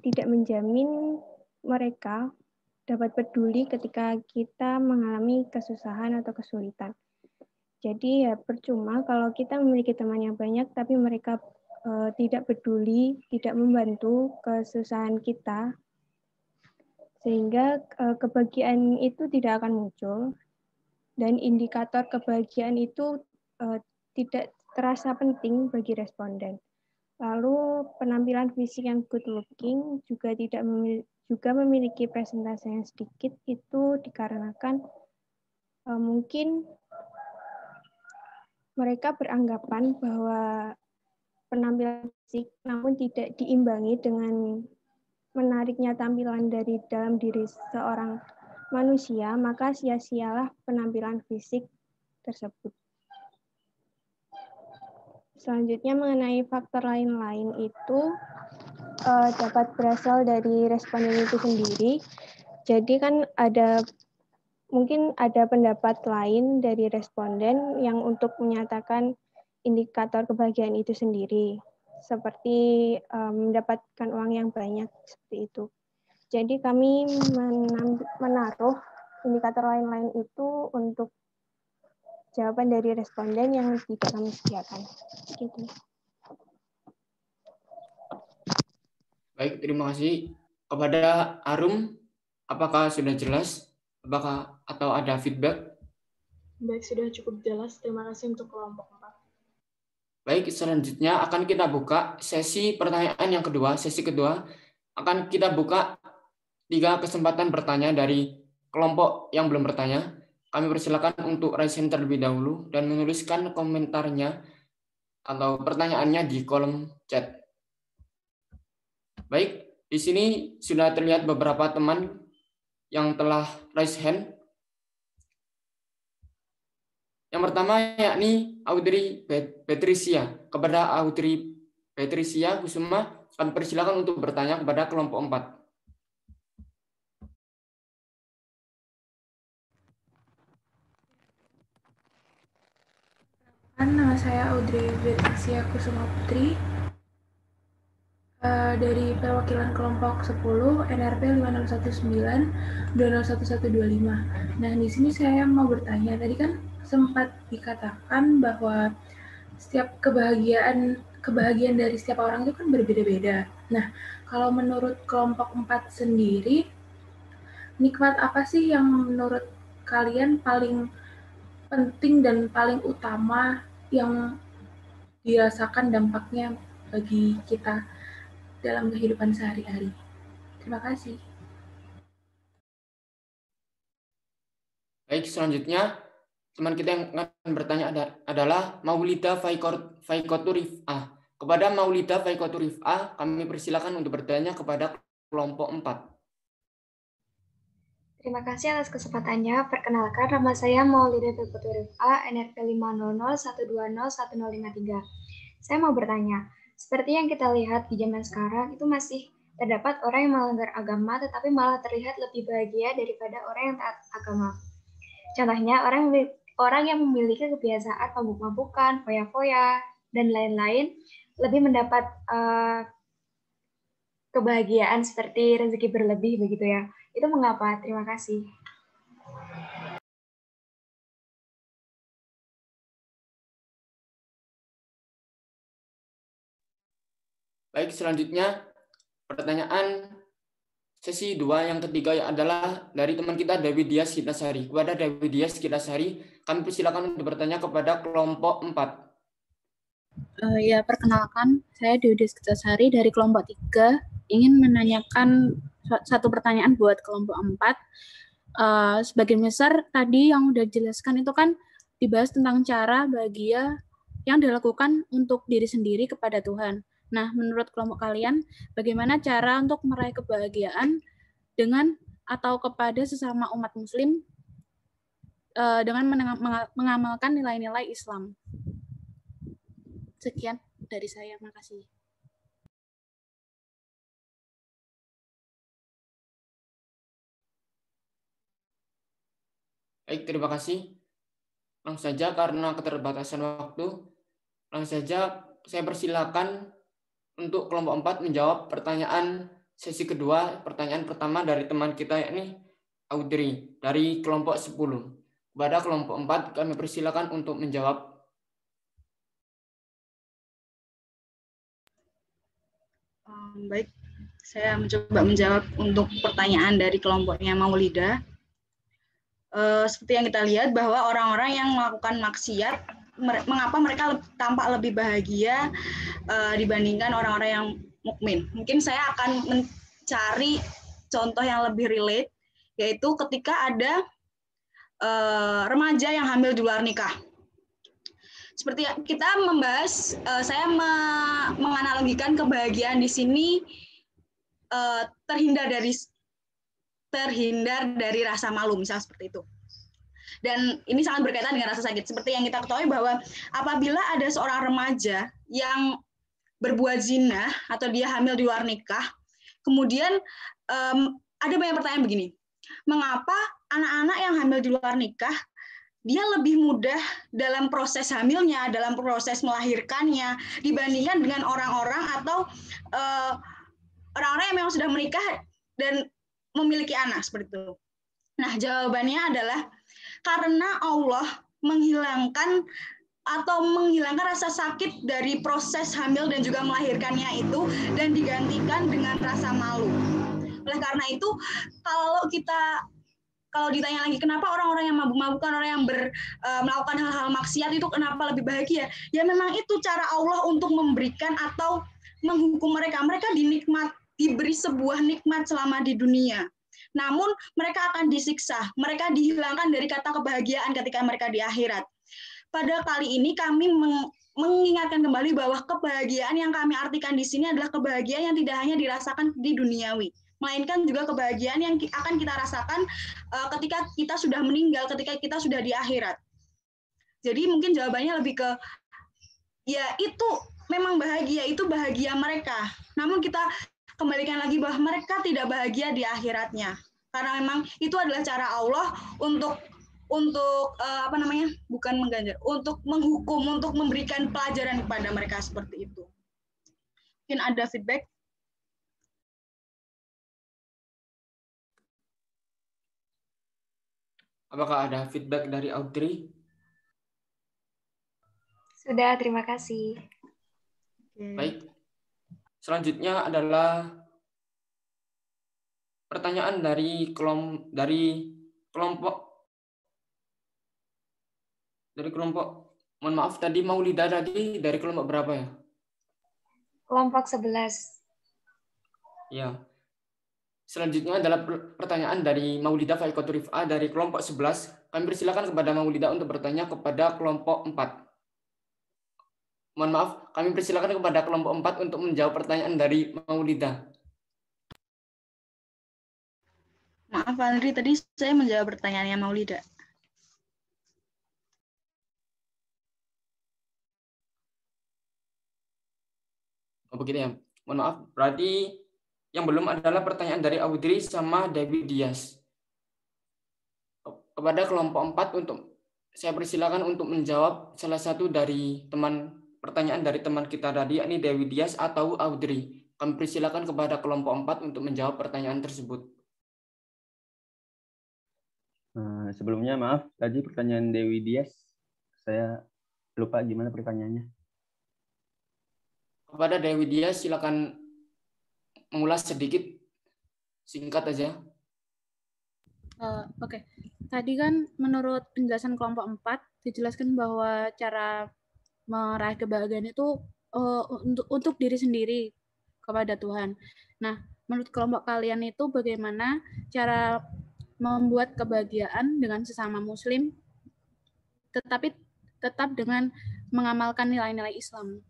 tidak menjamin mereka dapat peduli ketika kita mengalami kesusahan atau kesulitan. Jadi ya percuma kalau kita memiliki teman yang banyak tapi mereka tidak peduli, tidak membantu kesusahan kita, sehingga kebahagiaan itu tidak akan muncul, dan indikator kebahagiaan itu tidak terasa penting bagi responden. Lalu penampilan fisik yang good looking juga memiliki presentase yang sedikit, itu dikarenakan mungkin mereka beranggapan bahwa penampilan fisik namun tidak diimbangi dengan menariknya tampilan dari dalam diri seorang manusia, maka sia-sialah penampilan fisik tersebut. Selanjutnya mengenai faktor lain-lain itu dapat berasal dari responden itu sendiri. Jadi kan mungkin ada pendapat lain dari responden yang untuk menyatakan indikator kebahagiaan itu sendiri, seperti mendapatkan uang yang banyak, seperti itu. Jadi kami menaruh indikator lain-lain itu untuk jawaban dari responden yang tidak kami sediakan. Gitu. Baik, terima kasih. Kepada Arum, apakah sudah jelas? Apakah atau ada feedback? Baik, sudah cukup jelas. Terima kasih untuk kelompok 4. Baik, selanjutnya akan kita buka sesi pertanyaan yang kedua. Sesi kedua akan kita buka 3 kesempatan bertanya dari kelompok yang belum bertanya. Kami persilakan untuk raise hand terlebih dahulu dan menuliskan komentarnya atau pertanyaannya di kolom chat. Baik, di sini sudah terlihat beberapa teman yang telah raise hand. Yang pertama yakni Audrey Patricia. Kepada Audrey Patricia Kusuma, kami persilakan untuk bertanya kepada kelompok 4. Nama saya Audrey Patricia Kusuma Putri dari perwakilan kelompok 10 NRP 5019-201125. Nah, di sini saya mau bertanya, tadi kan sempat dikatakan bahwa setiap kebahagiaan dari setiap orang itu kan berbeda-beda. Nah, kalau menurut kelompok 4 sendiri, nikmat apa sih yang menurut kalian paling penting dan paling utama yang dirasakan dampaknya bagi kita dalam kehidupan sehari-hari? Terima kasih. Baik, selanjutnya teman kita yang akan bertanya adalah Maulida Faikotu Rif'ah. Kepada Maulida Faikotu Rif'ah, kami persilakan untuk bertanya kepada kelompok 4. Terima kasih atas kesempatannya. Perkenalkan, nama saya Maulida Tulputurifah, NRP 50012011053. Saya mau bertanya, seperti yang kita lihat di zaman sekarang, itu masih terdapat orang yang melanggar agama, tetapi malah terlihat lebih bahagia daripada orang yang taat agama. Contohnya, orang yang memiliki kebiasaan mabuk-mabukan, foya-foya, dan lain-lain, lebih mendapat kebahagiaan seperti rezeki berlebih begitu ya. Itu mengapa? Terima kasih. Baik, selanjutnya pertanyaan sesi 2 yang ketiga adalah dari teman kita Dewi Dias Kitasari. Kepada Dewi Dias Kitasari, kami persilakan untuk bertanya kepada kelompok 4. Ya, perkenalkan, saya Dewi Dias Kitasari dari kelompok 3. Ingin menanyakan satu pertanyaan buat kelompok 4. Sebagian besar tadi yang udah dijelaskan itu kan dibahas tentang cara bahagia yang dilakukan untuk diri sendiri kepada Tuhan. Nah, menurut kelompok kalian, bagaimana cara untuk meraih kebahagiaan dengan atau kepada sesama umat Muslim dengan mengamalkan nilai-nilai Islam? Sekian dari saya, makasih. Baik, terima kasih. Langsung saja karena keterbatasan waktu, langsung saja saya persilakan untuk kelompok 4 menjawab pertanyaan sesi kedua. Pertanyaan pertama dari teman kita yakni Audrey dari kelompok 10. Kepada kelompok 4 kami persilakan untuk menjawab. Baik, saya mencoba menjawab untuk pertanyaan dari kelompoknya Maulida. Seperti yang kita lihat bahwa orang-orang yang melakukan maksiat, mengapa mereka tampak lebih bahagia dibandingkan orang-orang yang mukmin. Mungkin saya akan mencari contoh yang lebih relate, yaitu ketika ada remaja yang hamil di luar nikah. Seperti kita membahas, saya menganalogikan kebahagiaan di sini terhindar dari rasa malu, misalnya seperti itu. Dan ini sangat berkaitan dengan rasa sakit. Seperti yang kita ketahui bahwa apabila ada seorang remaja yang berbuat zina atau dia hamil di luar nikah, kemudian ada banyak pertanyaan begini, mengapa anak-anak yang hamil di luar nikah dia lebih mudah dalam proses hamilnya, dalam proses melahirkannya dibandingkan dengan orang-orang atau orang-orang yang memang sudah menikah dan memiliki anak seperti itu. Nah, jawabannya adalah karena Allah menghilangkan rasa sakit dari proses hamil dan juga melahirkannya itu dan digantikan dengan rasa malu. Oleh karena itu, kalau ditanya lagi kenapa orang-orang yang mabuk-mabukan, orang yang melakukan hal-hal maksiat itu kenapa lebih bahagia? Ya memang itu cara Allah untuk memberikan atau menghukum mereka. Mereka diberi sebuah nikmat selama di dunia. Namun mereka akan disiksa, mereka dihilangkan dari kata kebahagiaan ketika mereka di akhirat. Pada kali ini kami mengingatkan kembali bahwa kebahagiaan yang kami artikan di sini adalah kebahagiaan yang tidak hanya dirasakan di duniawi, melainkan juga kebahagiaan yang akan kita rasakan ketika kita sudah meninggal, ketika kita sudah di akhirat. Jadi mungkin jawabannya lebih ke, ya itu memang bahagia, itu bahagia mereka. Namun kita kembalikan lagi bahwa mereka tidak bahagia di akhiratnya. Karena memang itu adalah cara Allah untuk bukan mengganjar, untuk menghukum, untuk memberikan pelajaran kepada mereka seperti itu. Mungkin ada feedback? Apakah ada feedback dari Audrey? Sudah, terima kasih. Baik. Selanjutnya adalah pertanyaan dari kelompok. Mohon maaf, tadi Maulida tadi dari kelompok berapa ya? Kelompok 11. Ya. Selanjutnya adalah pertanyaan dari Maulida Faikoturif A dari kelompok 11. Kami persilakan kepada Maulida untuk bertanya kepada kelompok 4. Mohon maaf, kami persilakan kepada kelompok 4 untuk menjawab pertanyaan dari Maulida. Maaf, Andri, tadi saya menjawab pertanyaannya Maulida. Oh begitu ya. Mohon maaf, berarti yang belum adalah pertanyaan dari Audrey sama David Dias. Kepada kelompok 4 untuk saya persilakan untuk menjawab salah satu dari pertanyaan dari teman kita tadi, yakni David Dias atau Audrey. Kami persilakan kepada kelompok 4 untuk menjawab pertanyaan tersebut. Sebelumnya maaf, tadi pertanyaan Dewi Dias, saya lupa gimana pertanyaannya. Kepada Dewi Dias, silakan mengulas sedikit, singkat aja. Oke. Tadi kan menurut penjelasan kelompok 4 dijelaskan bahwa cara meraih kebahagiaan itu untuk diri sendiri kepada Tuhan. Nah, menurut kelompok kalian itu bagaimana cara membuat kebahagiaan dengan sesama Muslim, tetapi tetap dengan mengamalkan nilai-nilai Islam?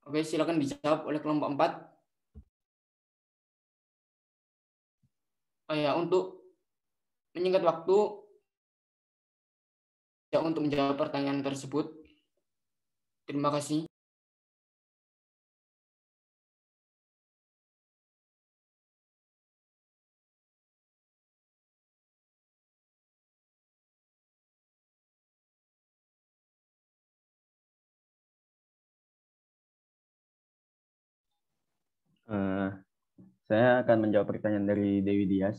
Oke, silakan dijawab oleh kelompok 4. Oh ya, untuk menyingkat waktu ya, untuk menjawab pertanyaan tersebut. Terima kasih. Saya akan menjawab pertanyaan dari Dewi Dias.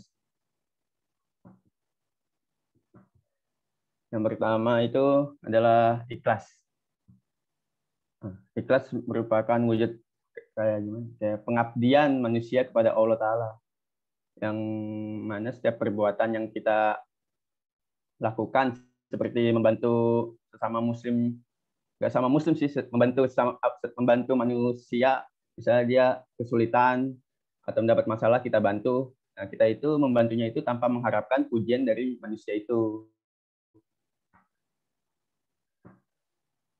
Yang pertama itu adalah ikhlas. Ikhlas merupakan wujud kayak pengabdian manusia kepada Allah Ta'ala. Yang mana setiap perbuatan yang kita lakukan seperti membantu sesama Muslim, nggak sama Muslim sih, membantu manusia, misalnya dia kesulitan atau mendapat masalah, kita bantu. Nah, kita itu membantunya itu tanpa mengharapkan pujian dari manusia itu.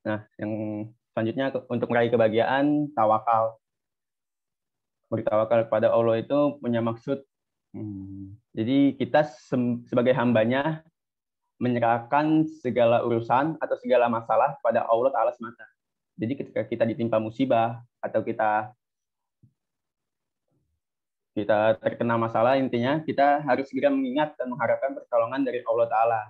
Nah, yang selanjutnya untuk meraih kebahagiaan, tawakal. Bertawakal kepada Allah itu punya maksud. Jadi kita sebagai hambanya menyerahkan segala urusan atau segala masalah pada Allah Ta'ala semata. Jadi ketika kita ditimpa musibah atau kita terkena masalah, intinya kita harus segera mengingat dan mengharapkan pertolongan dari Allah Ta'ala.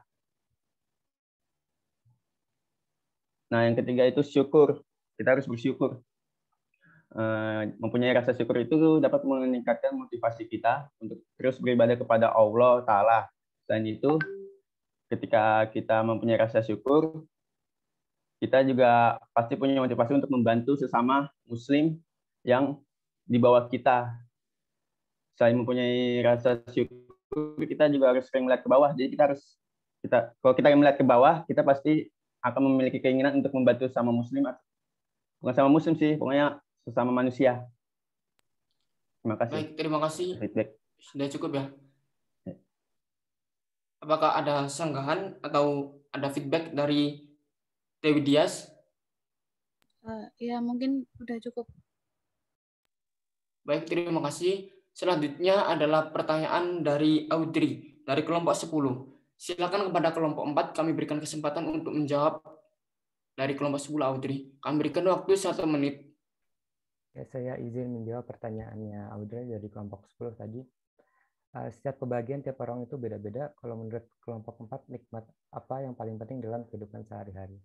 Nah, yang ketiga itu syukur. Kita harus bersyukur. Mempunyai rasa syukur itu dapat meningkatkan motivasi kita untuk terus beribadah kepada Allah Ta'ala. Selain itu, ketika kita mempunyai rasa syukur, kita juga pasti punya motivasi untuk membantu sesama Muslim yang di bawah kita. Selain mempunyai rasa syukur, kita juga harus sering melihat ke bawah. Jadi kalau kita melihat ke bawah, kita pasti akan memiliki keinginan untuk membantu sama Muslim. Bukan sama Muslim sih, pokoknya sesama manusia. Terima kasih. Baik, terima kasih. Feedback. Sudah cukup ya. Apakah ada sanggahan atau ada feedback dari Dewi Dias? Ya, mungkin udah cukup. Baik, terima kasih. Selanjutnya adalah pertanyaan dari Audrey dari kelompok 10. Silakan kepada kelompok 4 kami berikan kesempatan untuk menjawab dari kelompok 10 Audrey. Kami berikan waktu 1 menit. Ya, saya izin menjawab pertanyaannya Audrey dari kelompok 10 tadi. Setiap kebahagiaan tiap orang itu beda-beda. Kalau menurut kelompok 4, nikmat apa yang paling penting dalam kehidupan sehari-hari?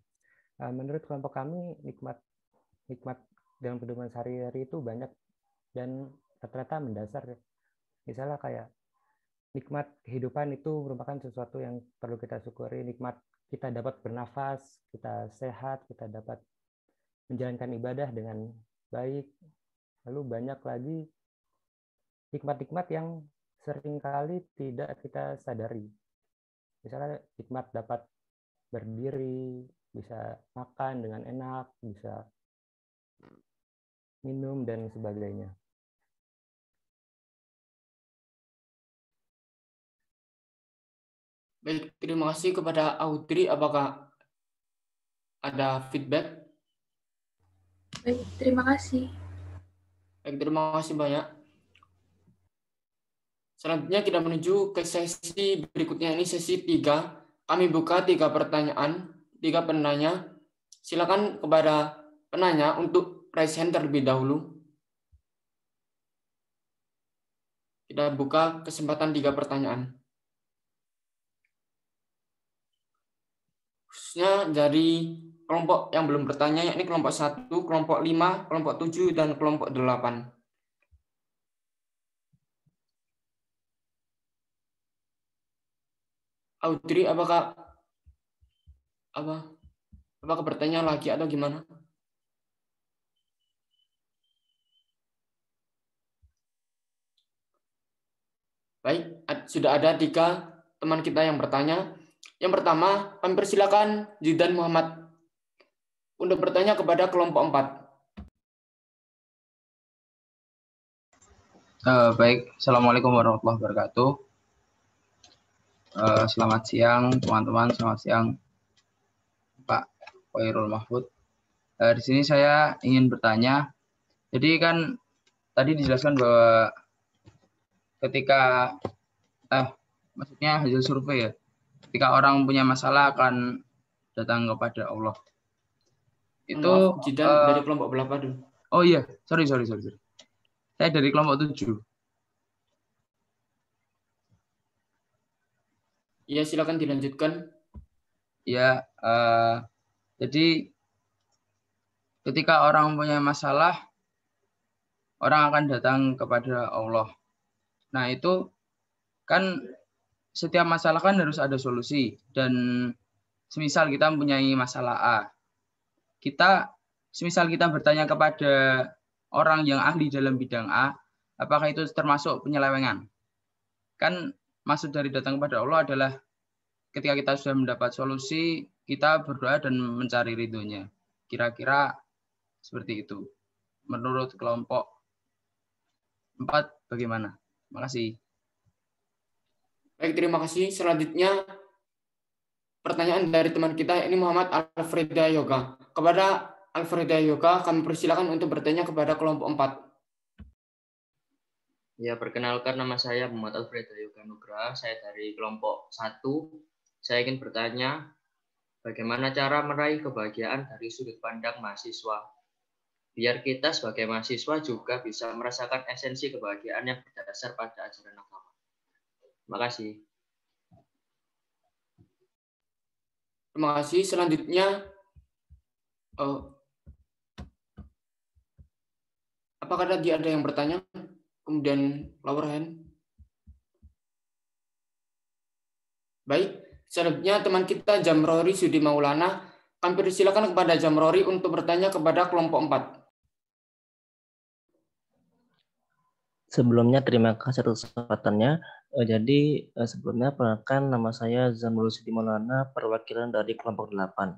Menurut kelompok kami, nikmat dalam kehidupan sehari-hari itu banyak dan rata-rata mendasar. Misalnya kayak nikmat kehidupan itu merupakan sesuatu yang perlu kita syukuri. Nikmat kita dapat bernafas, kita sehat, kita dapat menjalankan ibadah dengan baik. Lalu banyak lagi nikmat-nikmat yang seringkali tidak kita sadari. Misalnya nikmat dapat berdiri, bisa makan dengan enak, bisa minum, dan sebagainya. Baik, terima kasih kepada Audrey. Apakah ada feedback? Baik, terima kasih. Baik, terima kasih banyak. Selanjutnya kita menuju ke sesi berikutnya, ini sesi 3. Kami buka 3 pertanyaan, 3 penanya. Silakan kepada penanya untuk raise hand terlebih dahulu. Kita buka kesempatan 3 pertanyaan. Khususnya dari kelompok yang belum bertanya, yakni kelompok 1, kelompok 5, kelompok 7, dan kelompok 8. Audrey, apakah bertanya lagi atau gimana? Baik, sudah ada 3 teman kita yang bertanya. Yang pertama, kami persilakan Zidan Muhammad untuk bertanya kepada kelompok 4. Baik, Assalamualaikum warahmatullahi wabarakatuh. Selamat siang teman-teman, selamat siang Pak Khairul Mahfud. Di sini saya ingin bertanya, jadi kan tadi dijelaskan bahwa ketika maksudnya hasil survei ya, ketika orang punya masalah akan datang kepada Allah. Itu dari kelompok berapa dulu? Oh iya, sorry. Saya dari kelompok 7. Ya, silakan dilanjutkan. Ya, jadi ketika orang punya masalah, orang akan datang kepada Allah. Nah, itu kan setiap masalah kan harus ada solusi. Dan semisal kita mempunyai masalah A, semisal kita bertanya kepada orang yang ahli dalam bidang A, apakah itu termasuk penyelewengan? Kan maksud dari datang kepada Allah adalah ketika kita sudah mendapat solusi, kita berdoa dan mencari ridhonya. Kira-kira seperti itu. Menurut kelompok 4 bagaimana? Terima kasih. Baik, terima kasih. Selanjutnya pertanyaan dari teman kita, ini Muhammad Alfreda Yoga. Kepada Alfreda Yoga, kami persilakan untuk bertanya kepada kelompok 4. Ya, perkenalkan, nama saya Muhammad Alfreda Yoga Nugraha, saya dari kelompok 1. Saya ingin bertanya, bagaimana cara meraih kebahagiaan dari sudut pandang mahasiswa? Biar kita sebagai mahasiswa juga bisa merasakan esensi kebahagiaan yang berdasar pada ajaran agama. Terima kasih. Terima kasih. Selanjutnya, apakah tadi ada yang bertanya? Kemudian lower hand. Baik, selanjutnya teman kita Jamrori Sudi Maulana. Kami persilakan kepada Jamrori untuk bertanya kepada kelompok 4. Sebelumnya terima kasih atas kesempatannya. Jadi sebelumnya perkenalkan, nama saya Jamrori Sudi Maulana, perwakilan dari kelompok 8.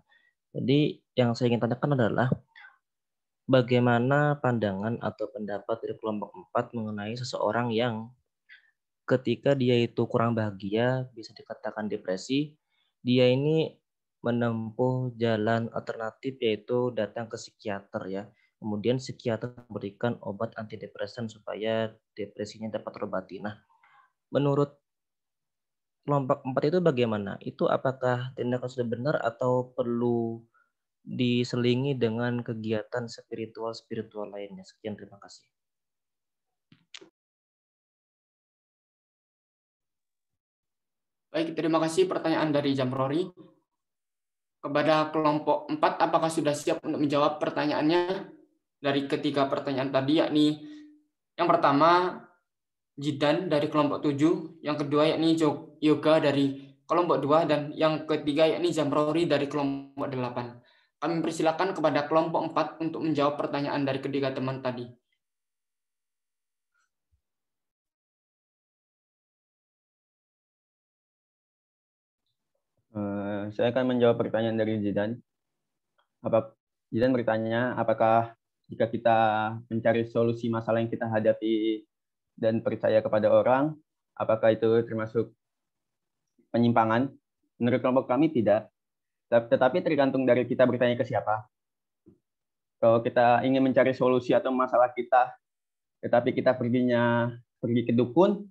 Jadi yang saya ingin tanyakan adalah bagaimana pandangan atau pendapat dari kelompok 4 mengenai seseorang yang ketika dia itu kurang bahagia, bisa dikatakan depresi, dia ini menempuh jalan alternatif yaitu datang ke psikiater ya. Kemudian psikiater memberikan obat antidepresan supaya depresinya dapat terobati. Nah, menurut kelompok 4 itu bagaimana? Itu apakah tindakan sudah benar atau perlu diselingi dengan kegiatan spiritual lainnya? Sekian, terima kasih. Baik, terima kasih pertanyaan dari Jamrori. Kepada kelompok 4, apakah sudah siap untuk menjawab pertanyaannya dari ketiga pertanyaan tadi, yakni yang pertama Jidan dari kelompok 7, yang kedua yakni Yoga dari kelompok 2, dan yang ketiga yakni Jamrori dari kelompok 8. Kami persilakan kepada kelompok 4 untuk menjawab pertanyaan dari ketiga teman tadi. Saya akan menjawab pertanyaan dari Zidan. Zidan bertanya, apakah jika kita mencari solusi masalah yang kita hadapi dan percaya kepada orang, apakah itu termasuk penyimpangan? Menurut kelompok kami tidak. Tetapi tergantung dari kita bertanya ke siapa. Kalau kita ingin mencari solusi atau masalah kita, tetapi kita pergi ke dukun,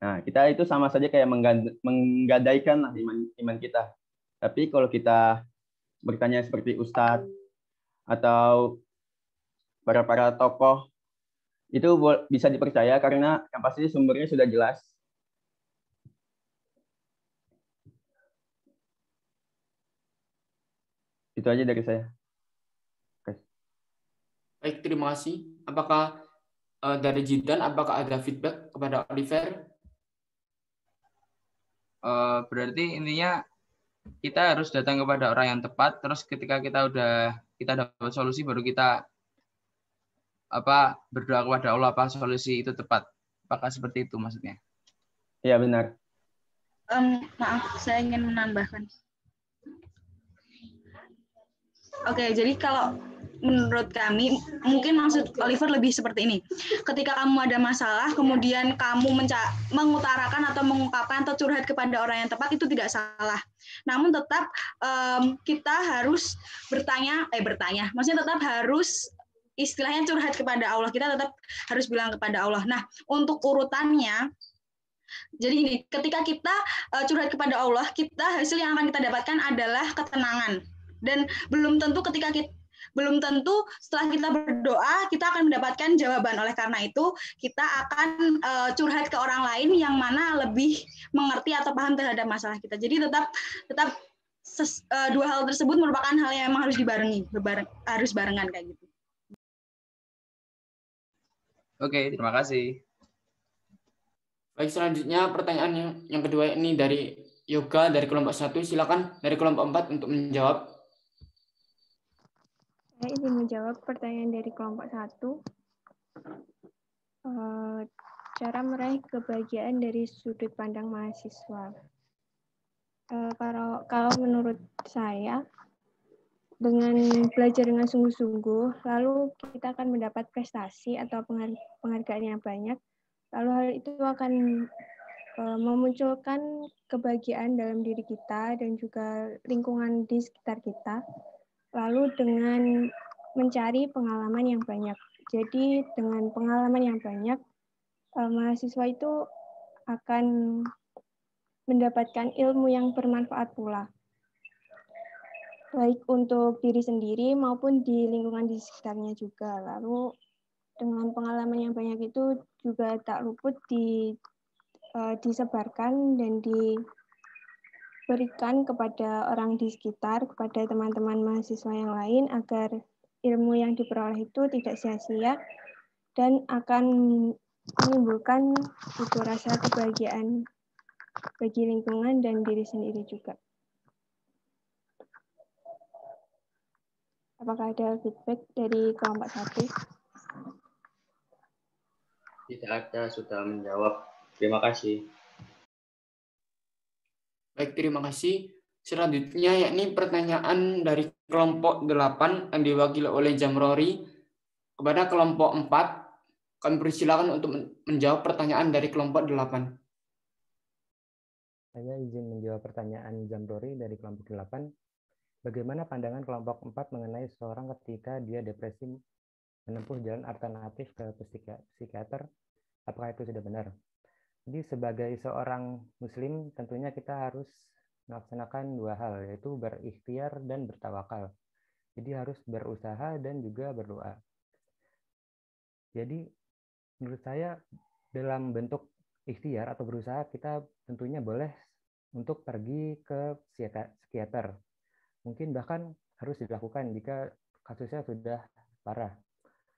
Nah, kita itu sama saja kayak menggadaikan lah iman kita. Tapi kalau kita bertanya seperti Ustadz atau para tokoh, itu bisa dipercaya karena yang pasti sumbernya sudah jelas. Itu aja dari saya. Baik, terima kasih. Apakah dari Jidan, apakah ada feedback kepada Oliver? Berarti intinya kita harus datang kepada orang yang tepat. Terus ketika kita dapat solusi, baru kita berdoa kepada Allah apa solusi itu tepat. Apakah seperti itu maksudnya? Iya, benar. Maaf, saya ingin menambahkan. Oke, jadi kalau menurut kami, mungkin maksud Oliver lebih seperti ini. Ketika kamu ada masalah, kemudian kamu mengutarakan atau mengungkapkan atau curhat kepada orang yang tepat, itu tidak salah. Namun tetap kita harus bertanya, maksudnya tetap harus istilahnya curhat kepada Allah. Kita tetap harus bilang kepada Allah. Nah, untuk urutannya, jadi ini, ketika kita curhat kepada Allah, hasil yang akan kita dapatkan adalah ketenangan. Dan belum tentu setelah kita berdoa kita akan mendapatkan jawaban. Oleh karena itu kita akan curhat ke orang lain yang mana lebih mengerti atau paham terhadap masalah kita. Jadi tetap dua hal tersebut merupakan hal yang memang harus harus barengan kayak gitu. Oke, terima kasih. Baik, selanjutnya pertanyaan yang kedua ini dari Yoga dari kelompok 1. Silakan dari kelompok 4 untuk menjawab. Saya ingin menjawab pertanyaan dari kelompok 1. Cara meraih kebahagiaan dari sudut pandang mahasiswa. Kalau menurut saya, dengan belajar dengan sungguh-sungguh, lalu kita akan mendapat prestasi atau penghargaan yang banyak, lalu hal itu akan memunculkan kebahagiaan dalam diri kita dan juga lingkungan di sekitar kita. Lalu dengan mencari pengalaman yang banyak. Jadi dengan pengalaman yang banyak, mahasiswa itu akan mendapatkan ilmu yang bermanfaat pula. Baik untuk diri sendiri maupun di lingkungan di sekitarnya juga. Lalu dengan pengalaman yang banyak itu juga tak luput disebarkan dan diberikan kepada orang di sekitar, kepada teman-teman mahasiswa yang lain agar ilmu yang diperoleh itu tidak sia-sia dan akan menimbulkan rasa kebahagiaan bagi lingkungan dan diri sendiri juga. Apakah ada feedback dari kelompok 1? Tidak ada, sudah menjawab. Terima kasih. Baik, terima kasih. Selanjutnya yakni pertanyaan dari kelompok 8 yang diwakili oleh Jamrori kepada kelompok 4. Kami persilakan untuk menjawab pertanyaan dari kelompok 8. Saya izin menjawab pertanyaan Jamrori dari kelompok 8. Bagaimana pandangan kelompok 4 mengenai seseorang ketika dia depresi menempuh jalan alternatif ke psikiater? Apakah itu sudah benar? Jadi sebagai seorang muslim tentunya kita harus melaksanakan dua hal, yaitu berikhtiar dan bertawakal. Jadi harus berusaha dan juga berdoa. Jadi menurut saya dalam bentuk ikhtiar atau berusaha kita tentunya boleh untuk pergi ke psikiater. Mungkin bahkan harus dilakukan jika kasusnya sudah parah.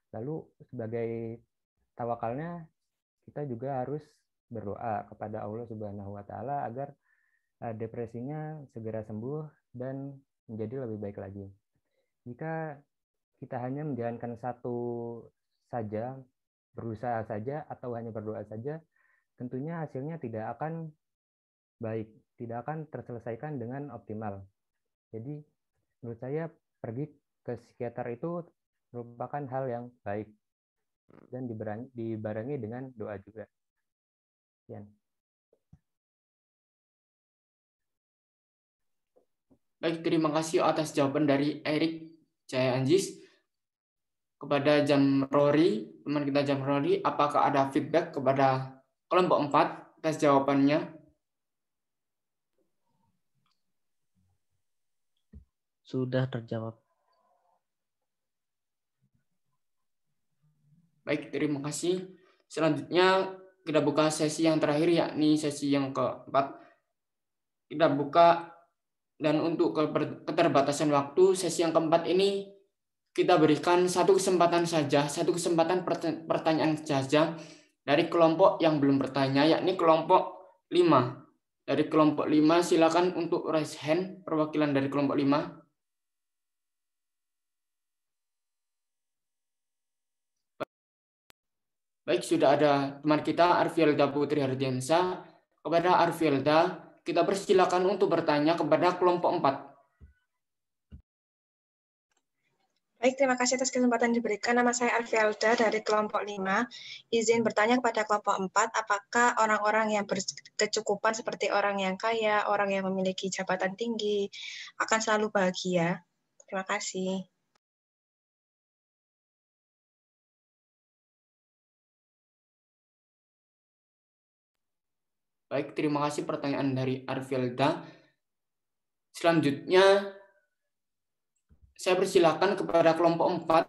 Lalu sebagai tawakalnya kita juga harus berdoa kepada Allah Subhanahu wa taala agar depresinya segera sembuh dan menjadi lebih baik lagi. Jika kita hanya menjalankan satu saja, berusaha saja atau hanya berdoa saja, tentunya hasilnya tidak akan baik, tidak akan terselesaikan dengan optimal. Jadi menurut saya pergi ke psikiater itu merupakan hal yang baik dan dibarengi dengan doa juga. Sekian. Baik, terima kasih atas jawaban dari Erik Jaya Anjis. Kepada Jamrori, teman kita Jamrori, apakah ada feedback kepada kelompok 4 atas jawabannya. Sudah terjawab. Baik, terima kasih. Selanjutnya kita buka sesi yang terakhir, yakni sesi yang keempat. Kita buka, dan untuk keterbatasan waktu, sesi yang keempat ini kita berikan satu kesempatan saja, satu kesempatan pertanyaan saja dari kelompok yang belum bertanya, yakni kelompok 5. Dari kelompok 5, silakan untuk raise hand, perwakilan dari kelompok 5. Baik, sudah ada teman kita Arfielda Putri Hardiansa. Kepada Arfielda, kita persilakan untuk bertanya kepada kelompok 4. Baik, terima kasih atas kesempatan diberikan. Nama saya Arfielda dari kelompok 5. Izin bertanya kepada kelompok 4, apakah orang-orang yang berkecukupan seperti orang yang kaya, orang yang memiliki jabatan tinggi, akan selalu bahagia? Terima kasih. Baik, terima kasih pertanyaan dari Arfielda. Selanjutnya, saya persilakan kepada kelompok 4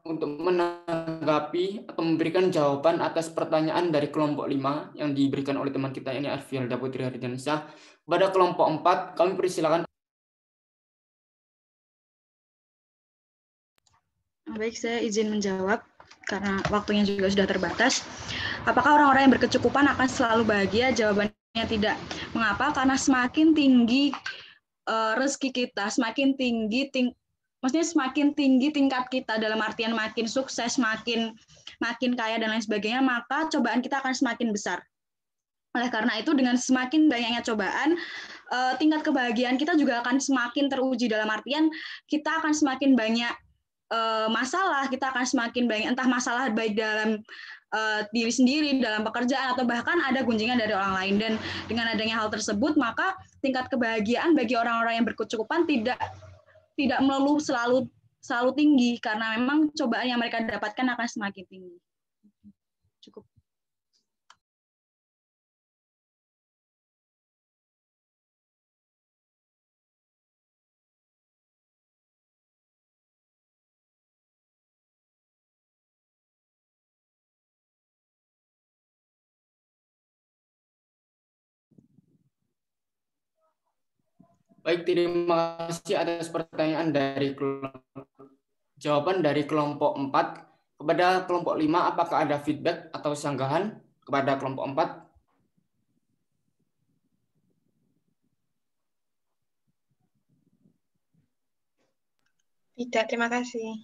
untuk menanggapi atau memberikan jawaban atas pertanyaan dari kelompok 5 yang diberikan oleh teman kita ini Arfielda Putri Hardiansa. Kepada kelompok 4, kami persilakan. Baik, saya izin menjawab karena waktunya juga sudah terbatas. Apakah orang-orang yang berkecukupan akan selalu bahagia? Jawabannya tidak. Mengapa? Karena semakin tinggi rezeki kita, semakin tinggi tingkat kita, dalam artian makin sukses, makin kaya dan lain sebagainya, maka cobaan kita akan semakin besar. Oleh karena itu, dengan semakin banyaknya cobaan, tingkat kebahagiaan kita juga akan semakin teruji, dalam artian kita akan semakin banyak masalah, kita akan semakin banyak entah masalah baik dalam diri sendiri, dalam pekerjaan, atau bahkan ada gunjingan dari orang lain. Dan dengan adanya hal tersebut, maka tingkat kebahagiaan bagi orang-orang yang berkecukupan tidak melulu selalu tinggi, karena memang cobaan yang mereka dapatkan akan semakin tinggi. Cukup. Baik, terima kasih atas pertanyaan dari jawaban dari kelompok 4. Kepada kelompok 5, apakah ada feedback atau sanggahan kepada kelompok 4? Tidak, terima kasih.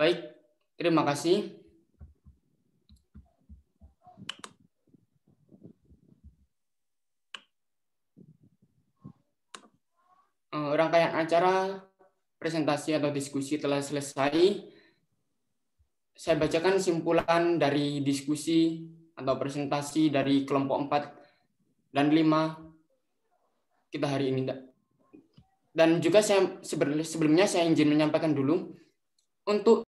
Baik, terima kasih. Rangkaian acara presentasi atau diskusi telah selesai. Saya bacakan simpulan dari diskusi atau presentasi dari kelompok 4 dan 5 kita hari ini. Dan juga sebelumnya saya ingin menyampaikan dulu, untuk